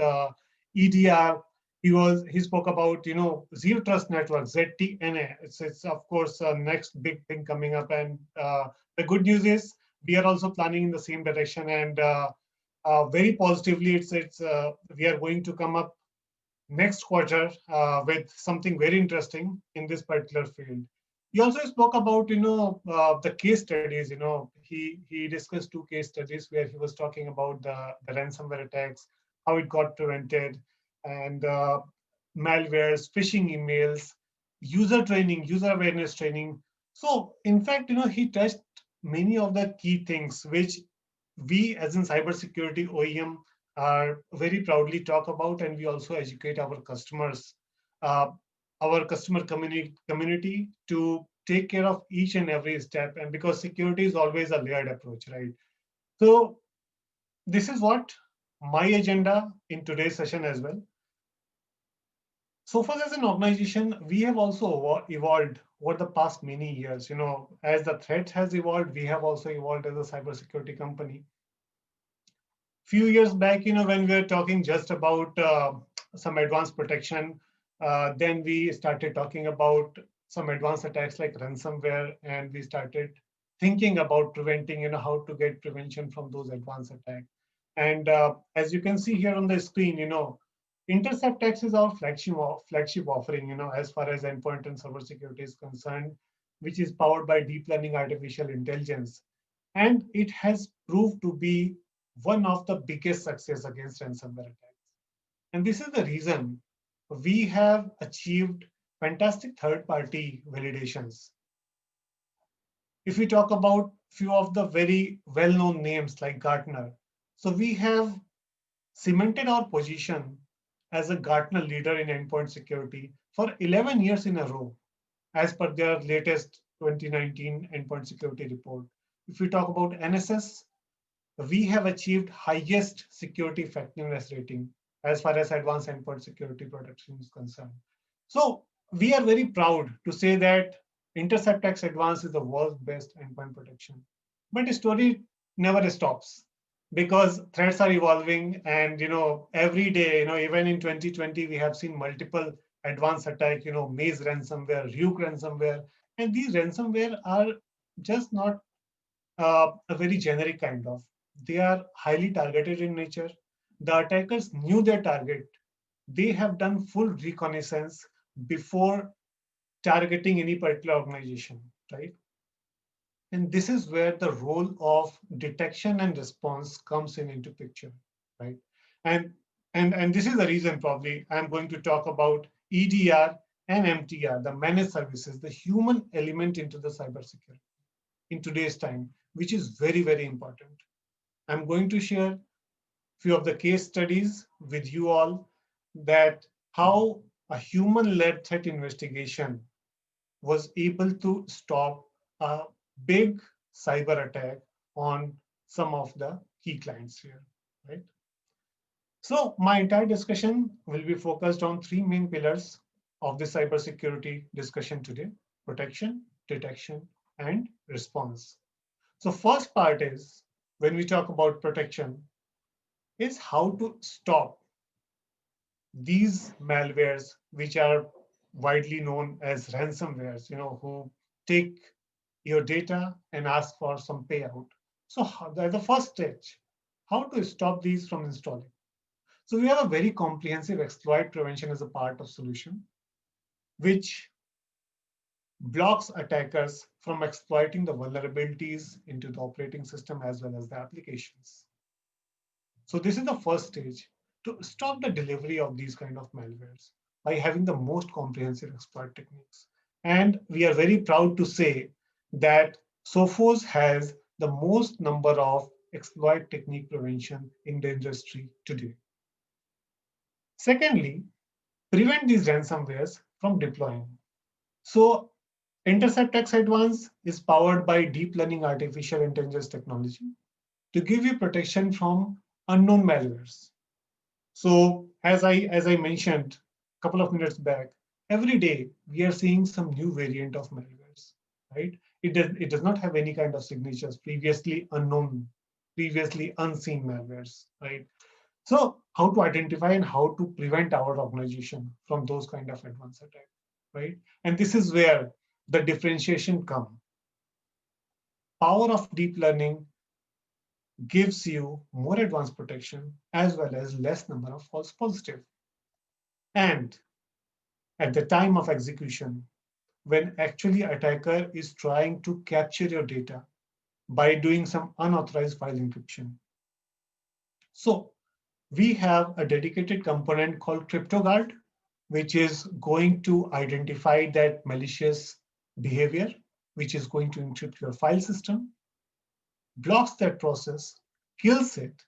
EDR. He spoke about zero trust network, ZTNA. It's of course next big thing coming up, and the good news is we are also planning in the same direction, and very positively we are going to come up next quarter with something very interesting in this particular field. He also spoke about the case studies. He discussed 2 case studies where he was talking about the ransomware attacks, how it got prevented, and malwares, phishing emails, user training, user awareness training. So in fact, he touched many of the key things which we as in cybersecurity OEM are very proudly talk about, and we also educate our customers, our customer community to take care of each and every step. And because security is always a layered approach, right? So this is what my agenda in today's session as well. So far as an organization, we have also evolved over the past many years. As the threat has evolved, we have also evolved as a cybersecurity company. Few years back, when we were talking just about some advanced protection, then we started talking about some advanced attacks like ransomware, and we started thinking about preventing, how to get prevention from those advanced attacks. And as you can see here on the screen, Intercept X is our flagship offering, as far as endpoint and server security is concerned, which is powered by deep learning artificial intelligence. And it has proved to be one of the biggest success against ransomware attacks. And this is the reason we have achieved fantastic third-party validations. if we talk about few of the very well-known names like Gartner, so we have cemented our position as a Gartner leader in endpoint security for 11 years in a row, as per their latest 2019 endpoint security report. If we talk about NSS, we have achieved highest security effectiveness rating as far as advanced endpoint security protection is concerned. So we are very proud to say that Intercept X Advanced is the world's best endpoint protection. But the story never stops because threats are evolving, and every day, even in 2020, we have seen multiple advanced attack, Maze ransomware, Ryuk ransomware, and these ransomware are just not a very generic kind of. They are highly targeted in nature. The attackers knew their target. They have done full reconnaissance before targeting any particular organization, right? And this is where the role of detection and response comes into picture, right? And and this is the reason probably I'm going to talk about EDR and MTR, the managed services, the human element into the cybersecurity in today's time, which is very, very important. I'm going to share a few of the case studies with you all that how a human-led threat investigation was able to stop a big cyber attack on some of the key clients here, right? So my entire discussion will be focused on three main pillars of the cybersecurity discussion today: protection, detection, and response. So first part is, when we talk about protection, is how to stop these malwares, which are widely known as ransomwares, who take your data and ask for some payout. So the first stage, how to stop these from installing. So we have a very comprehensive exploit prevention as a part of solution, which blocks attackers from exploiting the vulnerabilities into the operating system as well as the applications. So this is the first stage to stop the delivery of these kind of malwares by having the most comprehensive exploit techniques. And we are very proud to say that Sophos has the most number of exploit technique prevention in the industry today. Secondly, prevent these ransomwares from deploying. So Intercept X Advanced is powered by deep learning artificial intelligence technology to give you protection from unknown malwares. So as I mentioned a couple of minutes back, every day we are seeing some new variant of malwares, right? It does not have any kind of signatures, previously unknown, previously unseen malwares, right? So how to identify and how to prevent our organization from those kind of advanced attacks, right? And this is where the differentiation comes. Power of deep learning gives you more advanced protection as well as less number of false positives. And at the time of execution, when actually attacker is trying to capture your data by doing some unauthorized file encryption. So we have a dedicated component called CryptoGuard, which is going to identify that malicious behavior, which is going to encrypt your file system, blocks that process, kills it,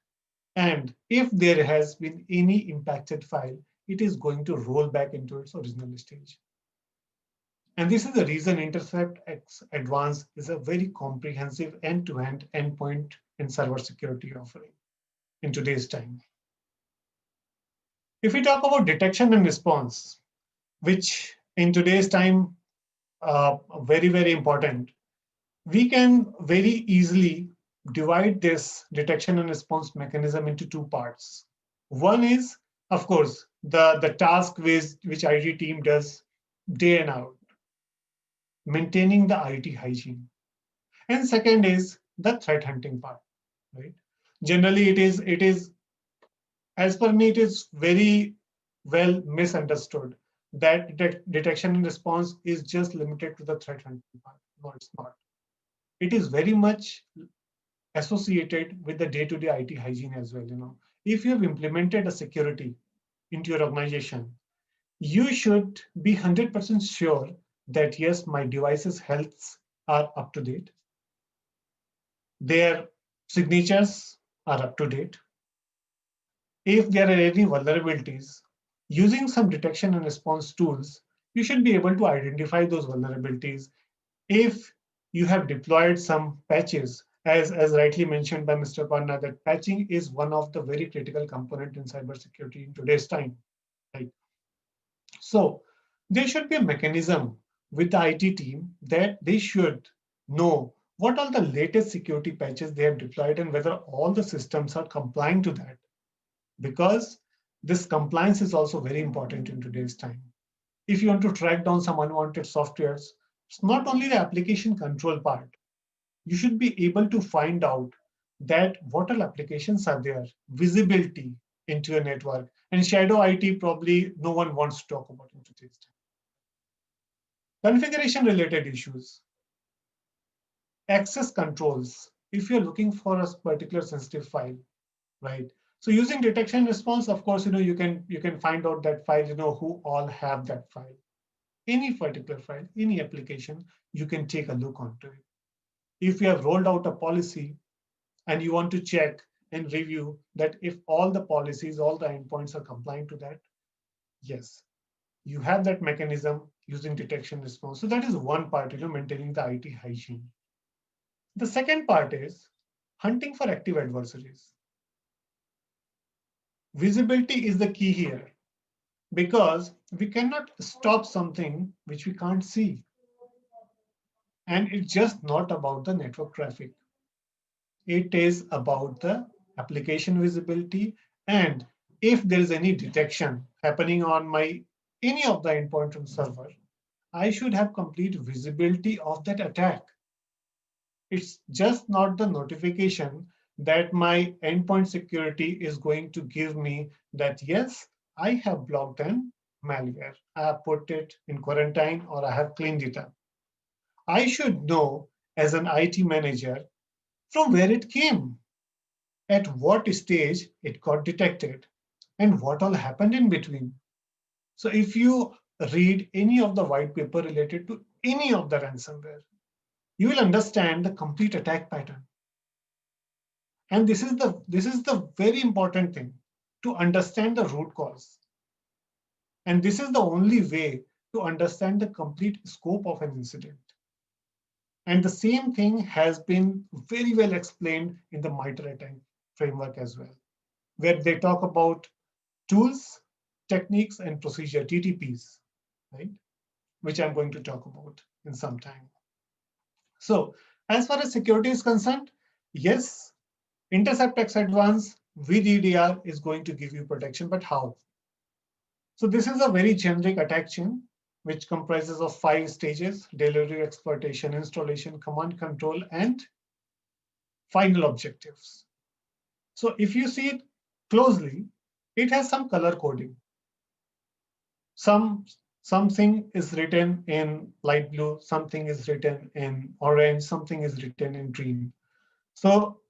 and if there has been any impacted file, it is going to roll back into its original stage. And this is the reason Intercept X Advanced is a very comprehensive end-to-end endpoint and server security offering in today's time. If we talk about detection and response, which in today's time, very, very important, we can very easily divide this detection and response mechanism into two parts. One is, of course, the task which IT team does day and out, maintaining the IT hygiene. And second is the threat hunting part, right? Generally, it is, as per me, it is very well misunderstood that detection and response is just limited to the threat hunting part. No, it's not. It is very much associated with the day-to-day IT hygiene as well. If you have implemented a security into your organization, you should be 100% sure that yes, my devices' healths are up to date. their signatures are up to date. If there are any vulnerabilities, using some detection and response tools, you should be able to identify those vulnerabilities. If you have deployed some patches, as rightly mentioned by Mr. Panna, that patching is one of the very critical component in cybersecurity in today's time, right? So there should be a mechanism with the IT team that they should know what are the latest security patches they have deployed and whether all the systems are complying to that. Because this compliance is also very important in today's time. If you want to track down some unwanted softwares, it's not only the application control part. You should be able to find out that what all applications are there, visibility into a network. And shadow IT probably no one wants to talk about in today's time. Configuration related issues. Access controls. If you're looking for a particular sensitive file, right? So using detection response, of course, you can find out that file, who all have that file. Any particular file, any application, you can take a look onto it. If you have rolled out a policy and you want to check and review that if all the policies, all the endpoints are compliant to that, yes, you have that mechanism using detection response. So that is one part, maintaining the IT hygiene. The second part is hunting for active adversaries. Visibility is the key here because we cannot stop something which we can't see. And it's just not about the network traffic. It is about the application visibility. And if there is any detection happening on any of the endpoint on server, I should have complete visibility of that attack. It's just not the notification that my endpoint security is going to give me that, yes, I have blocked an malware. I have put it in quarantine or I have cleaned it up. I should know as an IT manager from where it came, at what stage it got detected, and what all happened in between. So if you read any of the white paper related to any of the ransomware, you will understand the complete attack pattern. And this is the very important thing, to understand the root cause. And this is the only way to understand the complete scope of an incident. And the same thing has been very well explained in the MITRE ATT&CK framework as well, where they talk about tools, techniques, and procedure, TTPs, right? Which I'm going to talk about in some time. So as far as security is concerned, yes, Intercept X Advance with EDR is going to give you protection, but how? So this is a very generic attack chain, which comprises of 5 stages: delivery, exploitation, installation, command control, and final objectives. So if you see it closely, it has some color coding. Something is written in light blue, something is written in orange, something is written in green. So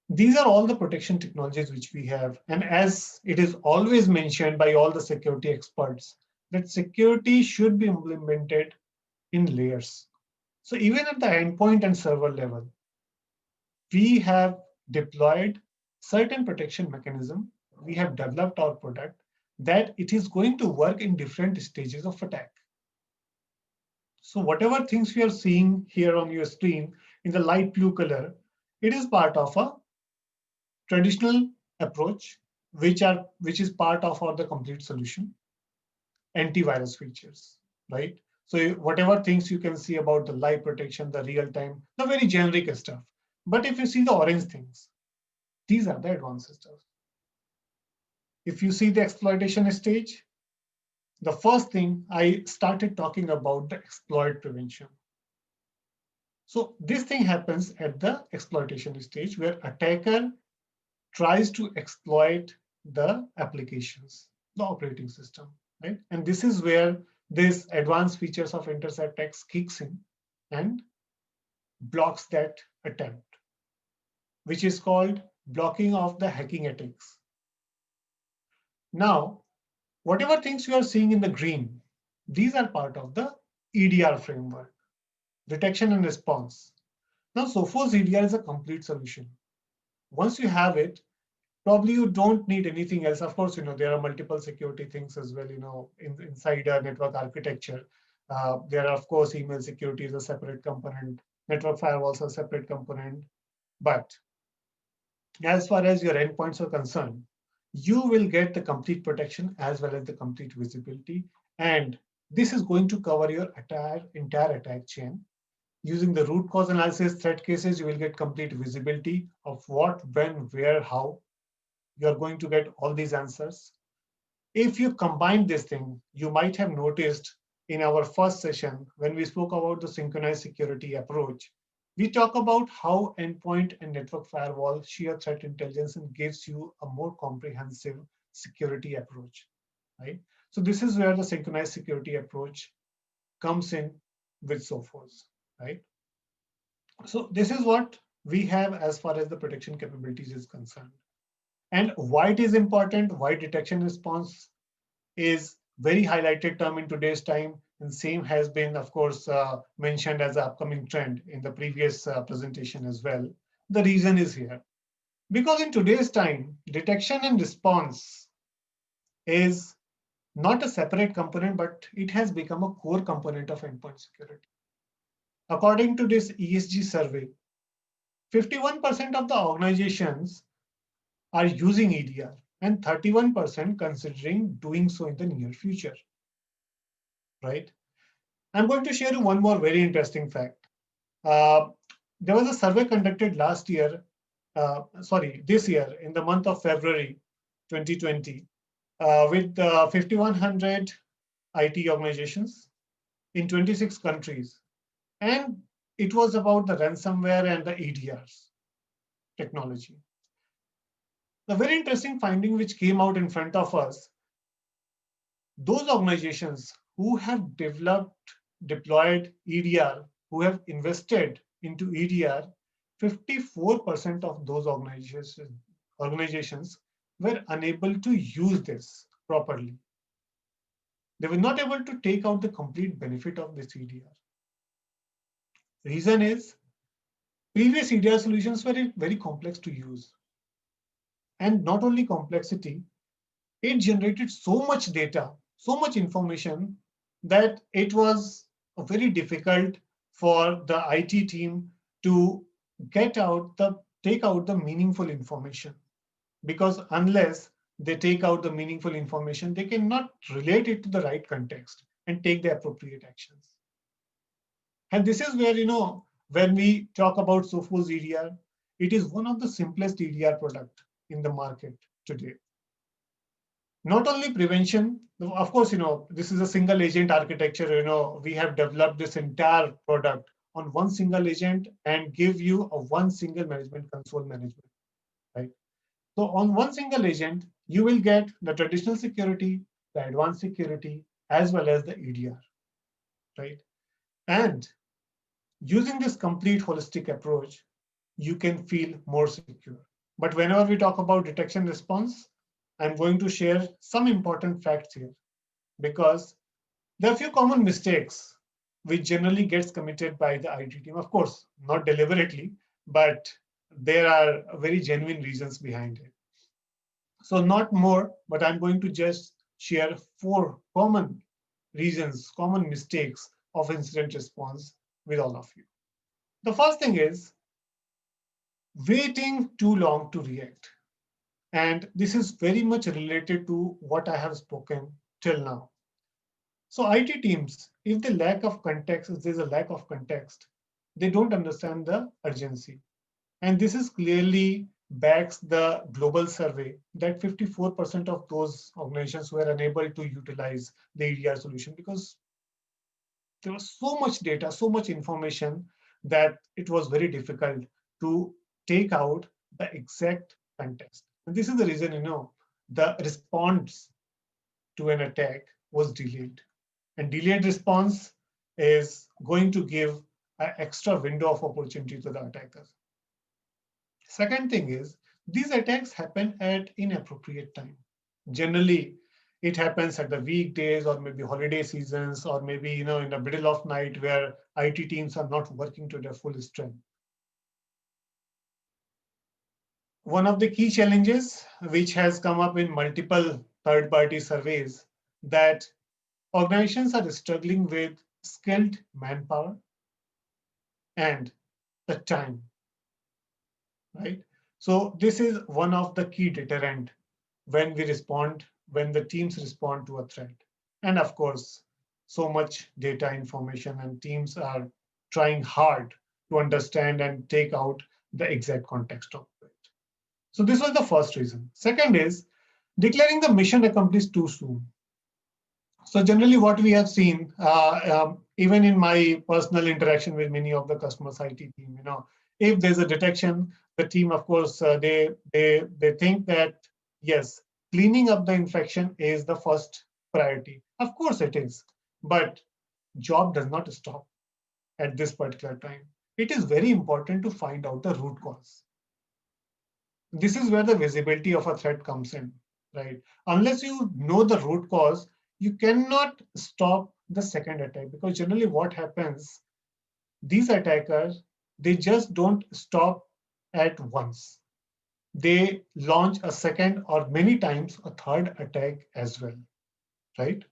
these are all the protection technologies which we have. And as it is always mentioned by all the security experts, that security should be implemented in layers. So even at the endpoint and server level, we have deployed certain protection mechanism. We have developed our product that it is going to work in different stages of attack. So whatever things you are seeing here on your screen in the light blue color, it is part of a traditional approach, which is part of the complete solution, antivirus features, right? So whatever things you can see about the live protection, the real time, the very generic stuff. But if you see the orange things, these are the advanced stuff. If you see the exploitation stage, the first thing I started talking about the exploit prevention. So this thing happens at the exploitation stage where attacker tries to exploit the applications, the operating system, right? And this is where this advanced features of Intercept X kicks in and blocks that attempt, which is called blocking of the hacking attacks. Now, whatever things you are seeing in the green, these are part of the EDR framework, detection and response. Now, Sophos EDR is a complete solution. Once you have it, probably you don't need anything else. Of course, there are multiple security things as well, inside a network architecture. There are, of course, email security is a separate component, network firewalls are a separate component. But as far as your endpoints are concerned, you will get the complete protection as well as the complete visibility. And this is going to cover your entire attack chain. Using the root cause analysis threat cases, you will get complete visibility of what, when, where, how. You're going to get all these answers. If you combine this thing, you might have noticed in our first session, when we spoke about the synchronized security approach, we talk about how endpoint and network firewall share threat intelligence and gives you a more comprehensive security approach, right? So this is where the synchronized security approach comes in with Sophos, right? So this is what we have as far as the protection capabilities is concerned. And why it is important, why detection response is very highlighted term in today's time, and same has been, of course, mentioned as an upcoming trend in the previous presentation as well. The reason is here. Because in today's time, detection and response is not a separate component, but it has become a core component of endpoint security. According to this ESG survey, 51% of the organizations are using EDR and 31% considering doing so in the near future, right? I'm going to share one more very interesting fact. There was a survey conducted this year in the month of February 2020 with 5,100 IT organizations in 26 countries. And it was about the ransomware and the EDRs technology. The very interesting finding which came out in front of us, those organizations who have deployed EDR, who have invested into EDR, 54% of those organizations were unable to use this properly. They were not able to take out the complete benefit of this EDR. Reason is, previous EDR solutions were very complex to use. And not only complexity, it generated so much data, so much information that it was very difficult for the IT team to take out the meaningful information. Because unless they take out the meaningful information, they cannot relate it to the right context and take the appropriate actions. And this is where, when we talk about Sophos EDR, it is one of the simplest EDR product in the market today. Not only prevention, of course, this is a single agent architecture. We have developed this entire product on one single agent and give you a one single management console management, right? So on one single agent, you will get the traditional security, the advanced security, as well as the EDR, right? And using this complete holistic approach, you can feel more secure. But whenever we talk about detection response, I'm going to share some important facts here because there are a few common mistakes which generally gets committed by the IT team. Of course, not deliberately, but there are very genuine reasons behind it. So not more, but I'm going to just share 4 common reasons, common mistakes of incident response with all of you. The first thing is waiting too long to react. And this is very much related to what I have spoken till now. So IT teams, if there's a lack of context, they don't understand the urgency. And this is clearly backs the global survey that 54% of those organizations were unable to utilize the EDR solution because there was so much data, so much information that it was very difficult to take out the exact context. And this is the reason, the response to an attack was delayed. And delayed response is going to give an extra window of opportunity to the attackers. Second thing is, these attacks happen at inappropriate time. Generally, it happens at the weekdays or maybe holiday seasons or maybe in the middle of night where IT teams are not working to their full strength. one of the key challenges which has come up in multiple third-party surveys that organizations are struggling with skilled manpower and the time, right? So this is one of the key deterrent when the teams respond to a threat. And of course, so much data information and teams are trying hard to understand and take out the exact context of it. So this was the first reason. Second is declaring the mission accomplished too soon. So generally what we have seen, even in my personal interaction with many of the customers IT team, if there's a detection, the team, of course, they think that, yes, cleaning up the infection is the first priority. Of course it is, but job does not stop at this particular time. It is very important to find out the root cause. This is where the visibility of a threat comes in, right? Unless you know the root cause, you cannot stop the second attack, because generally what happens, these attackers, they just don't stop at once. They launch a second or many times a third attack as well, right?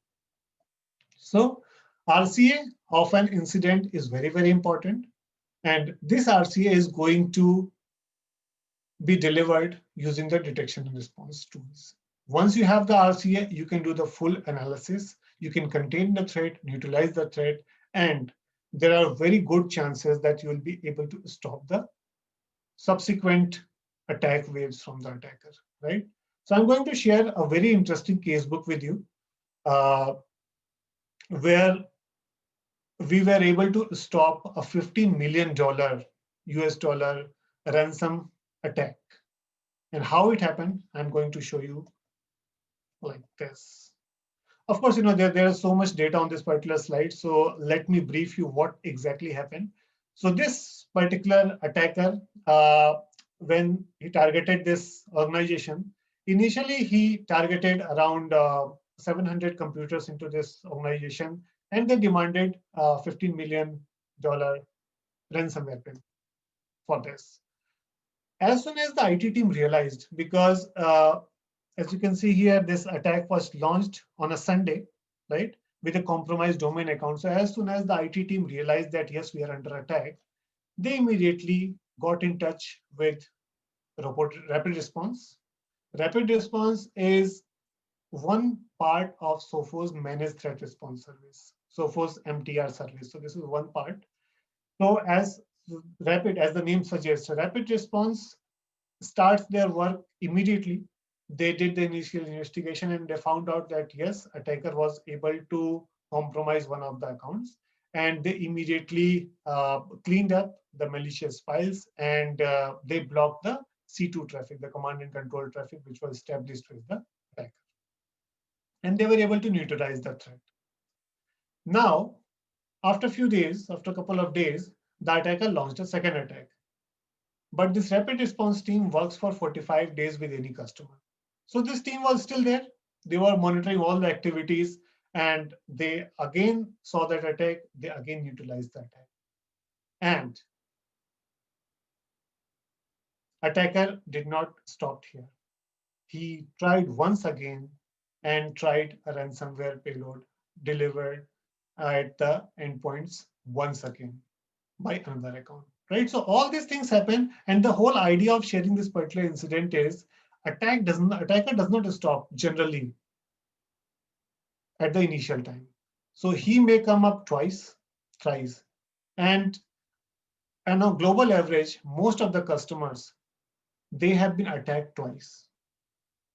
So RCA of an incident is very, very important. And this RCA is going to be delivered using the detection and response tools. Once you have the RCA, you can do the full analysis. You can contain the threat, neutralize the threat, and there are very good chances that you will be able to stop the subsequent attack waves from the attacker, right? So I'm going to share a very interesting casebook with you where we were able to stop a $15 million US dollar ransom attack. And how it happened, I'm going to show you like this. Of course, there is so much data on this particular slide. So let me brief you what exactly happened. So this particular attacker, when he targeted this organization, initially he targeted around 700 computers into this organization, and they demanded $15 million ransomware payment for this. As soon as the IT team realized, because as you can see here, this attack was launched on a Sunday, right, with a compromised domain account. So as soon as the IT team realized that, yes, we are under attack, they immediately got in touch with Rapid Response. Rapid Response is one part of Sophos Managed Threat Response Service, Sophos MTR service. So this is one part. So as the name suggests, Rapid Response starts their work immediately. They did the initial investigation and they found out that, yes, attacker was able to compromise one of the accounts, and they immediately cleaned up the malicious files, and they blocked the C2 traffic, the command and control traffic, which was established with the attacker. And they were able to neutralize the threat. Now, after a couple of days, the attacker launched a second attack. But this rapid response team works for 45 days with any customer. So this team was still there. They were monitoring all the activities, and they again saw that attack. They again neutralized the attack. And attacker did not stop here. He tried once again and tried a ransomware payload delivered at the endpoints once again by another account. Right? So all these things happen, and the whole idea of sharing this particular incident is attacker does not stop generally at the initial time. So he may come up twice, thrice, and on global average, most of the customers, they have been attacked twice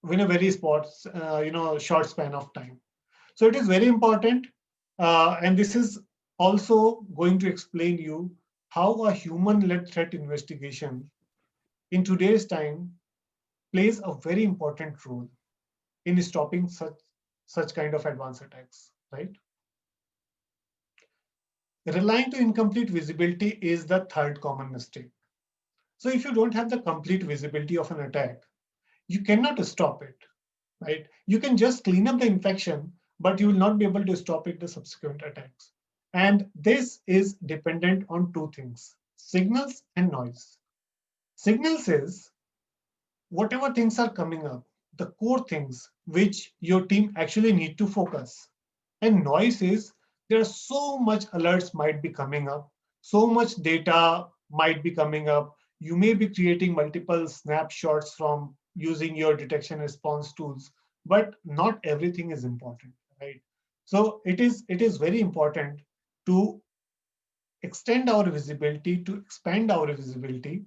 within a very short span of time. So it is very important, and this is also going to explain you how a human-led threat investigation in today's time plays a very important role in stopping such kind of advanced attacks, right? Relying to incomplete visibility is the third common mistake. So if you don't have the complete visibility of an attack, you cannot stop it, right? You can just clean up the infection, but you will not be able to stop it the subsequent attacks. And this is dependent on two things: signals and noise. Signals is whatever things are coming up, the core things which your team actually need to focus. And noise is, there are so much alerts might be coming up, so much data might be coming up. You may be creating multiple snapshots from using your detection response tools, but not everything is important, right? So it is very important to extend our visibility, to expand our visibility,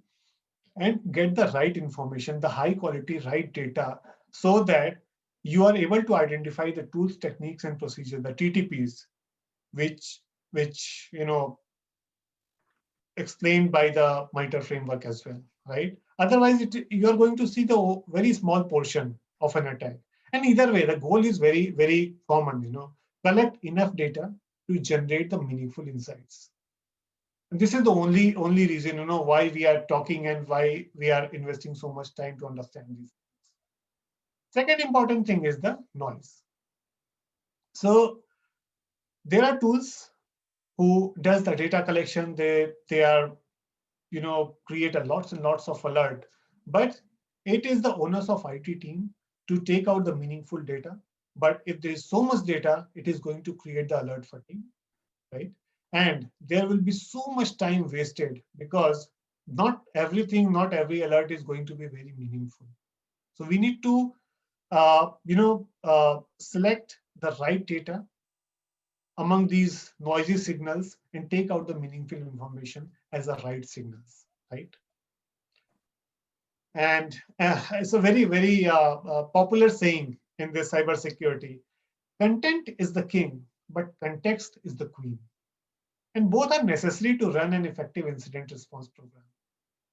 and get the right information, the high quality, right data, so that you are able to identify the tools, techniques, and procedures, the TTPs, which explained by the MITRE framework as well, right? Otherwise, you are going to see the very small portion of an attack. And either way, the goal is very, very common, collect enough data to generate the meaningful insights. And this is the only reason, why we are talking and why we are investing so much time to understand these things. Second important thing is the noise. So there are tools who does the data collection. They are, create a lots and lots of alert, but it is the onus of IT team to take out the meaningful data. But if there is so much data, it is going to create the alert fatigue, right? And there will be so much time wasted because not every alert is going to be very meaningful. So we need to, select the right data among these noisy signals and take out the meaningful information as the right signals, right? And it's a very, very popular saying in this cybersecurity: content is the king, but context is the queen. And both are necessary to run an effective incident response program.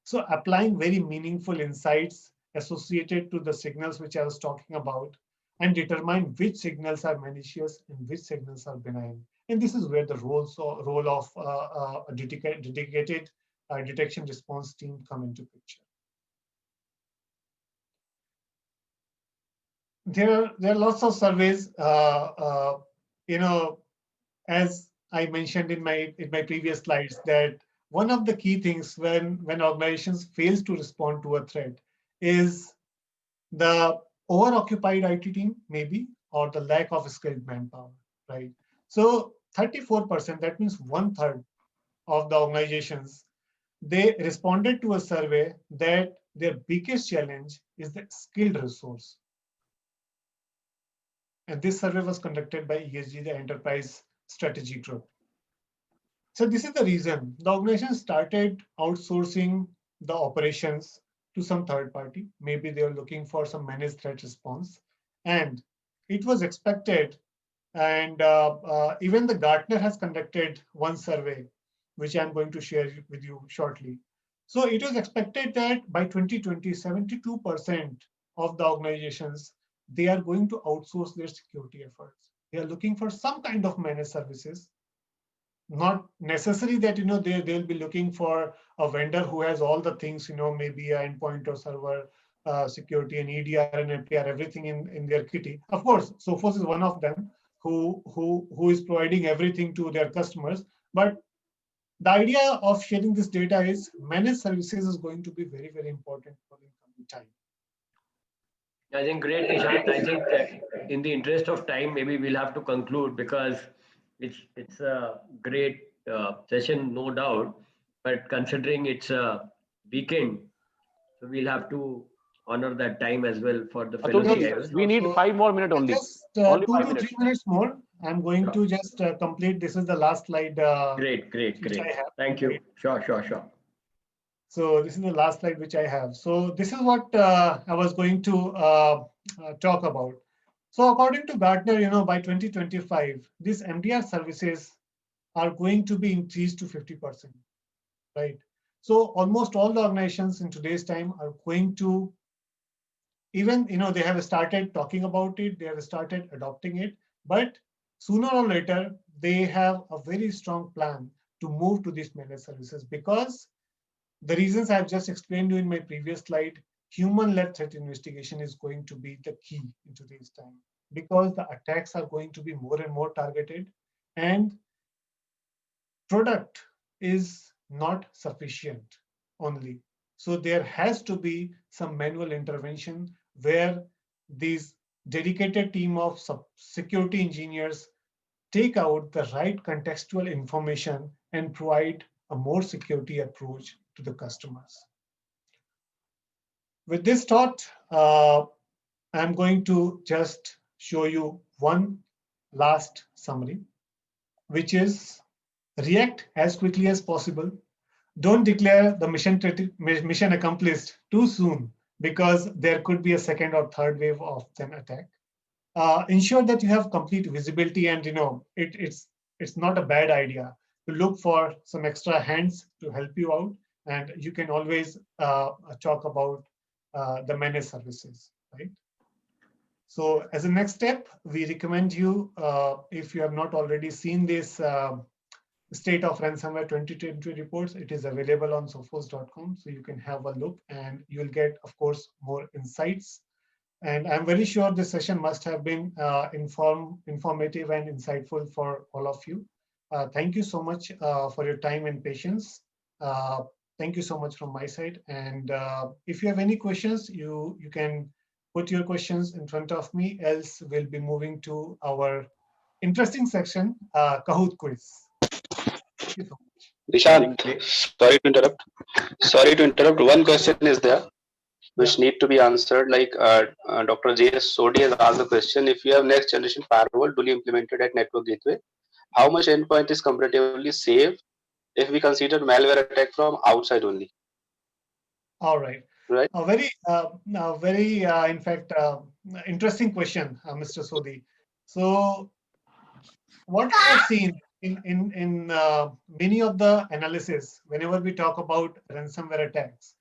So applying very meaningful insights associated to the signals which I was talking about, and determine which signals are malicious and which signals are benign. And this is where the role of a dedicated detection response team come into picture. There are lots of surveys, as I mentioned in my previous slides, that one of the key things when organizations fails to respond to a threat is the over-occupied IT team, maybe, or the lack of skilled manpower, right? So 34%, that means 1/3 of the organizations, they responded to a survey that their biggest challenge is the skilled resource. And this survey was conducted by ESG, the Enterprise Strategy Group. So this is the reason the organization started outsourcing the operations to some third party. Maybe they were looking for some managed threat response. And it was expected, and even the Gartner has conducted one survey, which I'm going to share with you shortly. So it was expected that by 2020, 72% of the organizations, they are going to outsource their security efforts. They are looking for some kind of managed services. Not necessary that they'll be looking for a vendor who has all the things, maybe an endpoint or server security and EDR and MPR, everything in their kitty. Of course, Sophos is one of them who is providing everything to their customers. But the idea of sharing this data is managed services is going to be very, very important for the coming time. I think great, Nishant. I think in the interest of time, maybe we'll have to conclude because it's a great session, no doubt. But considering it's a weekend, so we'll have to honor that time as well for the fellow Atul, CIOs. we need 5 more minutes only. Just Only 2 5 to 3 minutes. minutes more. I'm going to just complete. This is the last slide. Great. which I have. Thank you. Sure. So this is the last slide which I have. So this is what I was going to talk about. So according to Gartner, by 2025, these MDR services are going to be increased to 50%, right? So almost all the organizations in today's time are going to, even, they have started talking about it, they have started adopting it, but sooner or later, they have a very strong plan to move to these managed services, because the reasons I've just explained to you in my previous slide, human-led threat investigation is going to be the key in today's time, because the attacks are going to be more and more targeted, and product is not sufficient only. So there has to be some manual intervention where these dedicated team of security engineers take out the right contextual information and provide a more security approach to the customers. With this thought, I'm going to just show you one last summary, which is react as quickly as possible. Don't declare the mission accomplished too soon, because there could be a second or third wave of an attack. Ensure that you have complete visibility, and it's not a bad idea to look for some extra hands to help you out, and you can always talk about the managed services, right? So as a next step, we recommend you, if you have not already seen this State of Ransomware 2020 reports, it is available on sophos.com, so you can have a look and you'll get, of course, more insights. And I'm very sure this session must have been informative and insightful for all of you. Thank you so much for your time and patience. Thank you so much from my side. And if you have any questions, you can put your questions in front of me, else we'll be moving to our interesting section, Kahoot quiz. Thank you so much. Nishant, sorry to interrupt. Sorry to interrupt. One question is there which need to be answered. Like Dr. J.S. Sodi has asked the question: if you have next generation firewall duly implemented at network gateway, how much endpoint is comparatively safe if we consider malware attack from outside only? All right. Right. A very, in fact, interesting question, Mr. Sodi. So, what we have seen in many of the analysis, whenever we talk about ransomware attacks,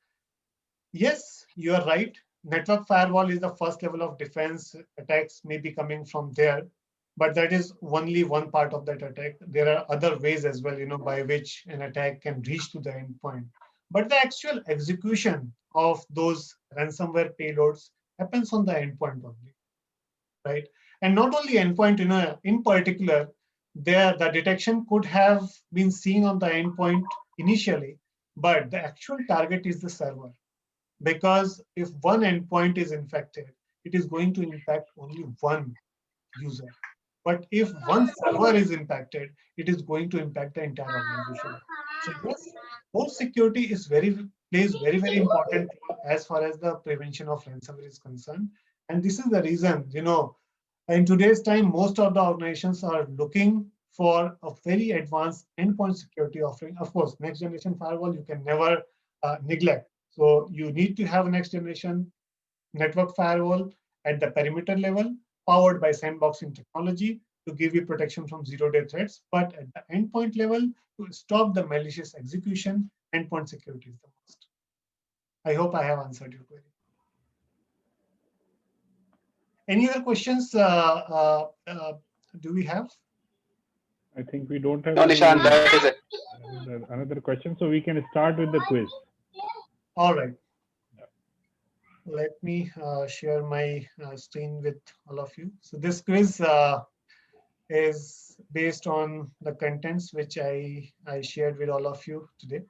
yes, you are right. Network firewall is the first level of defense. Attacks may be coming from there, but that is only one part of that attack. There are other ways as well, by which an attack can reach to the endpoint. But the actual execution of those ransomware payloads happens on the endpoint only, right? And not only endpoint, in particular, the detection could have been seen on the endpoint initially, but the actual target is the server. Because if one endpoint is infected, it is going to impact only one user. But if one server is impacted, it is going to impact the entire organization. So yes, host security plays very important role as far as the prevention of ransomware is concerned. And this is the reason, in today's time, most of the organizations are looking for a very advanced endpoint security offering. Of course, next generation firewall you can never neglect. So you need to have a next generation network firewall at the perimeter level, powered by sandboxing technology to give you protection from zero-day threats. But at the endpoint level, to stop the malicious execution, endpoint security is the most. I hope I have answered your query. Any other questions do we have? I think we don't have No, Nishant, that is it. Another question, so we can start with the quiz. All right. Let me share my screen with all of you. So this quiz is based on the contents which I shared with all of you today.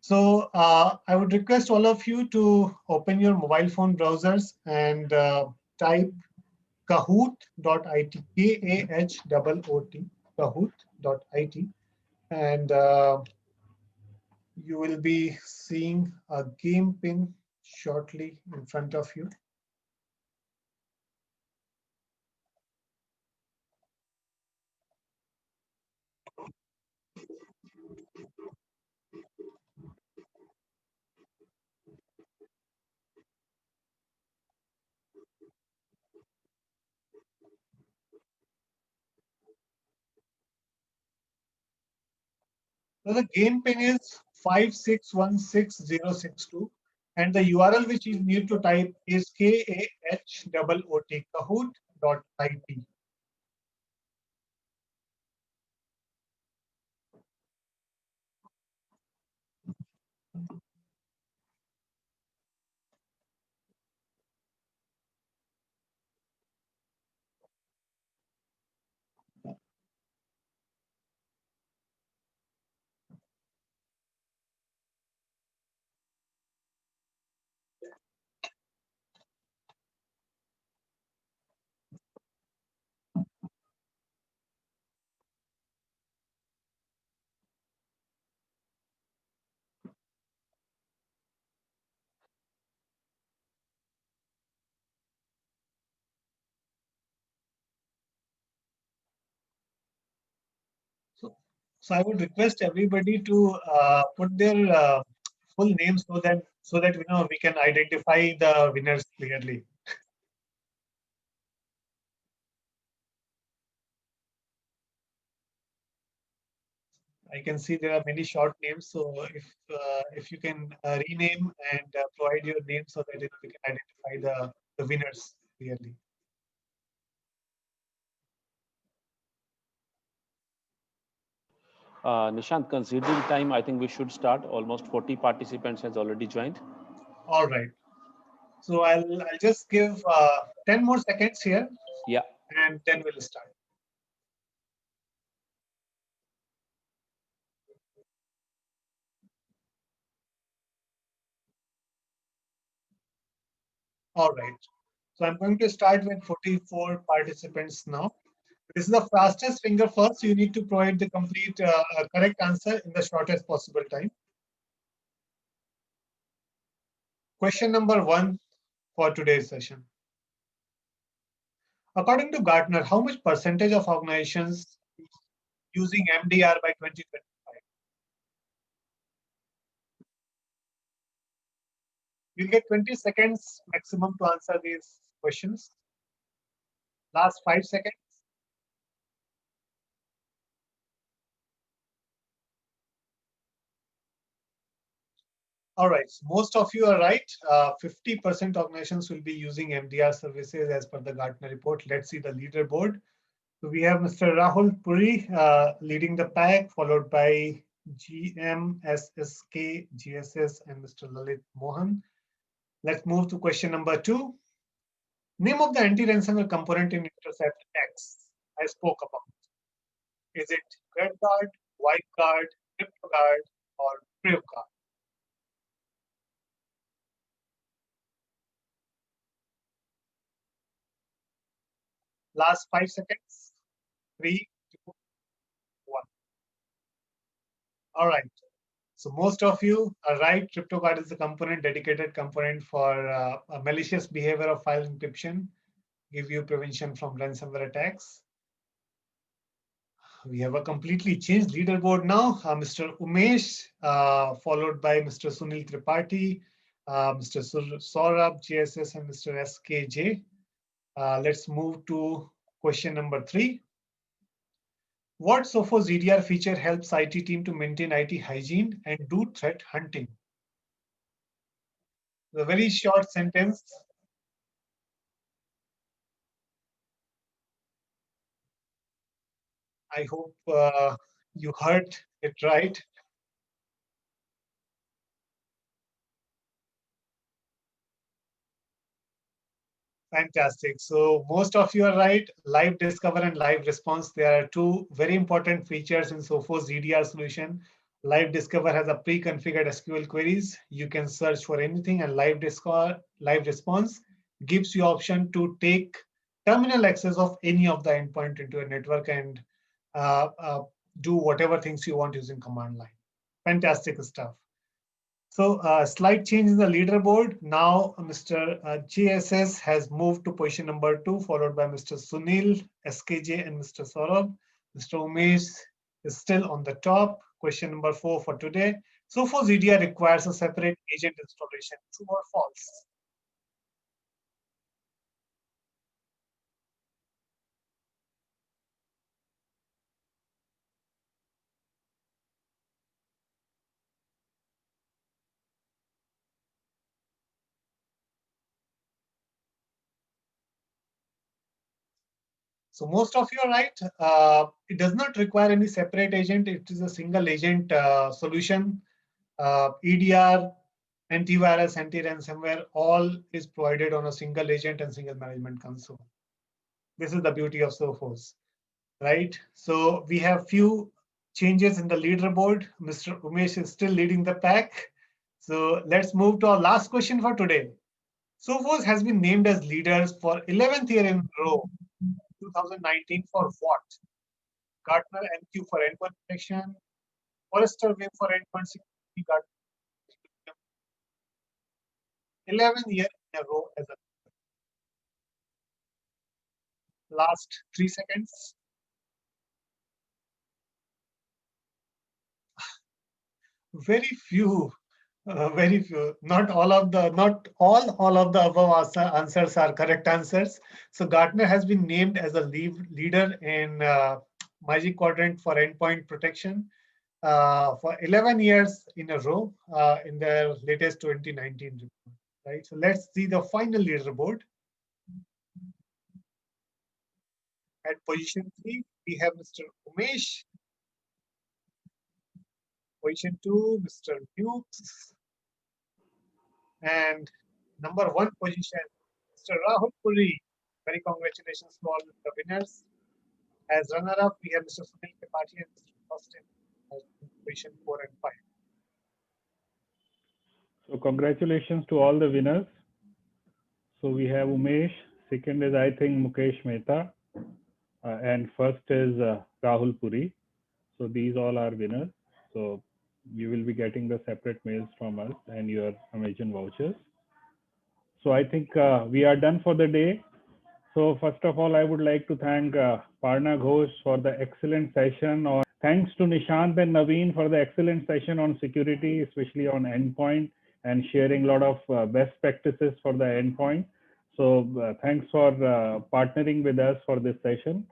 So I would request all of you to open your mobile phone browsers and type kahoot.it, K-A-H-O-O-T, kahoot.it, and you will be seeing a game pin shortly in front of you. So the game pin is 5616062, and the URL which you need to type is KAHOOT, kahoot.it. So I would request everybody to put their full names so that we can identify the winners clearly. I can see there are many short names, so if you can rename and provide your name so that we can identify the winners clearly. Nishant, considering time, I think we should start. Almost 40 participants has already joined. All right. So I'll just give 10 more seconds here. Yeah. And then we'll start. All right. So I'm going to start with 44 participants now. This is the fastest finger first. You need to provide the complete correct answer in the shortest possible time. Question number 1 for today's session. According to Gartner, how much percentage of organizations using MDR by 2025? You'll get 20 seconds maximum to answer these questions. Last 5 seconds. All right, so most of you are right. 50% organizations will be using MDR services as per the Gartner report. Let's see the leaderboard. So we have Mr. Rahul Puri leading the pack, followed by GM, SSK, GSS, and Mr. Lalit Mohan. Let's move to question number 2. Name of the anti-ransomware component in Intercept X I spoke about. Is it GuardGuard, WipeGuard, CryptoGuard, or PrivGuard? Last 5 seconds. 3, 2, 1. All right. So most of you are right. CryptoGuard is a component, dedicated component for a malicious behavior of file encryption, give you prevention from ransomware attacks. We have a completely changed leaderboard now. Mr. Umesh, followed by Mr. Sunil Tripathi, Mr. Saurabh, GSS, and Mr. SKJ. Let's move to question number 3. What Sophos EDR feature helps IT team to maintain IT hygiene and do threat hunting? A very short sentence. I hope you heard it right. Fantastic. So most of you are right. Live Discover and Live Response. There are two very important features in Sophos EDR solution. Live Discover has a pre-configured SQL queries. You can search for anything, and Live Response gives you option to take terminal access of any of the endpoint into a network and do whatever things you want using command line. Fantastic stuff. So slight change in the leaderboard. Now Mr. GSS has moved to position number 2, followed by Mr. Sunil, SKJ, and Mr. Saurabh. Mr. Umesh is still on the top. Question number 4 for today. Sophos EDR requires a separate agent installation. True or false? So most of you are right. It does not require any separate agent. It is a single agent solution. EDR, antivirus, anti-ransomware, all is provided on a single agent and single management console. This is the beauty of Sophos, right? So we have few changes in the leaderboard. Mr. Umesh is still leading the pack. So let's move to our last question for today. Sophos has been named as leaders for 11th year in a row, 2019 for what? Gartner MQ for endpoint protection, Forrester Wave for endpoint security, Gartner 11th year in a row as a last 3 seconds. very few, very few. Not all of the above answers are correct answers. So Gartner has been named as a leader in Magic Quadrant for endpoint protection for 11 years in a row in their latest 2019 report. Right. So let's see the final leaderboard. At position 3, we have Mr. Umesh. Position 2, Mr. Nukes. And number 1 position, Mr. Rahul Puri. Very congratulations to all the winners. As runner-up, we have Mr. Sunil Tripathi and Mr. Austin as position 4 and 5. So congratulations to all the winners. So we have Umesh, second is I think Mukesh Mehta, and first is Rahul Puri. So these all are winners. So you will be getting the separate mails from us and your Amazon vouchers. So I think we are done for the day. So first of all, I would like to thank Parna Ghosh for the excellent session. Thanks to Nishant and Naveen for the excellent session on security, especially on endpoint, and sharing a lot of best practices for the endpoint. So thanks for partnering with us for this session.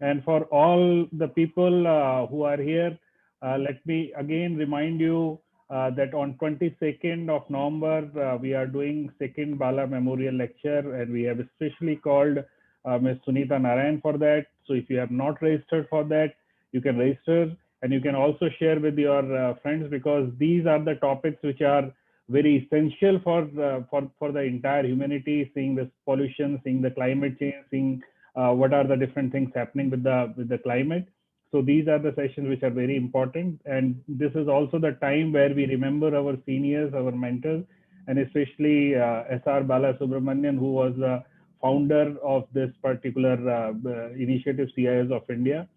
And for all the people who are here, let me again remind you that on 22nd of November, we are doing second Bala Memorial Lecture, and we have especially called Ms. Sunita Narayan for that. So if you have not registered for that, you can register, and you can also share with your friends, because these are the topics which are very essential for the entire humanity, seeing this pollution, seeing the climate change, seeing what are the different things happening with the climate. So these are the sessions which are very important, and this is also the time where we remember our seniors, our mentors, and especially S.R. Balasubramanian, who was the founder of this particular initiative, CIS of India.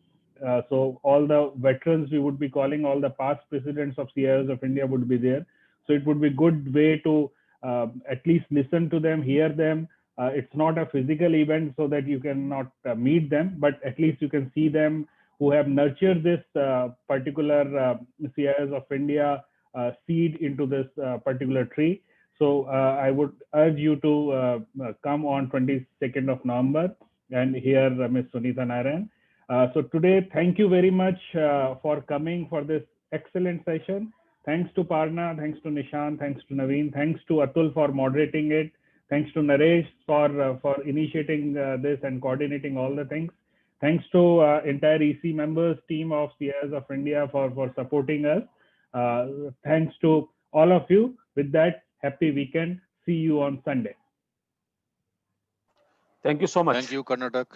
So all the veterans, we would be calling, all the past presidents of CIS of India would be there. So it would be a good way to at least listen to them, hear them. It's not a physical event so that you cannot meet them, but at least you can see them, who have nurtured this particular CIS of India seed into this particular tree. So I would urge you to come on 22nd of November and hear Ms. Sunita Narayan. So today, thank you very much for coming for this excellent session. Thanks to Parna, thanks to Nishant, thanks to Naveen, thanks to Atul for moderating it. Thanks to Naresh for initiating this and coordinating all the things. Thanks to entire EC members team of CIS of India for supporting us. Thanks to all of you. With that, happy weekend. See you on Sunday. Thank you so much. Thank you, Karnatak.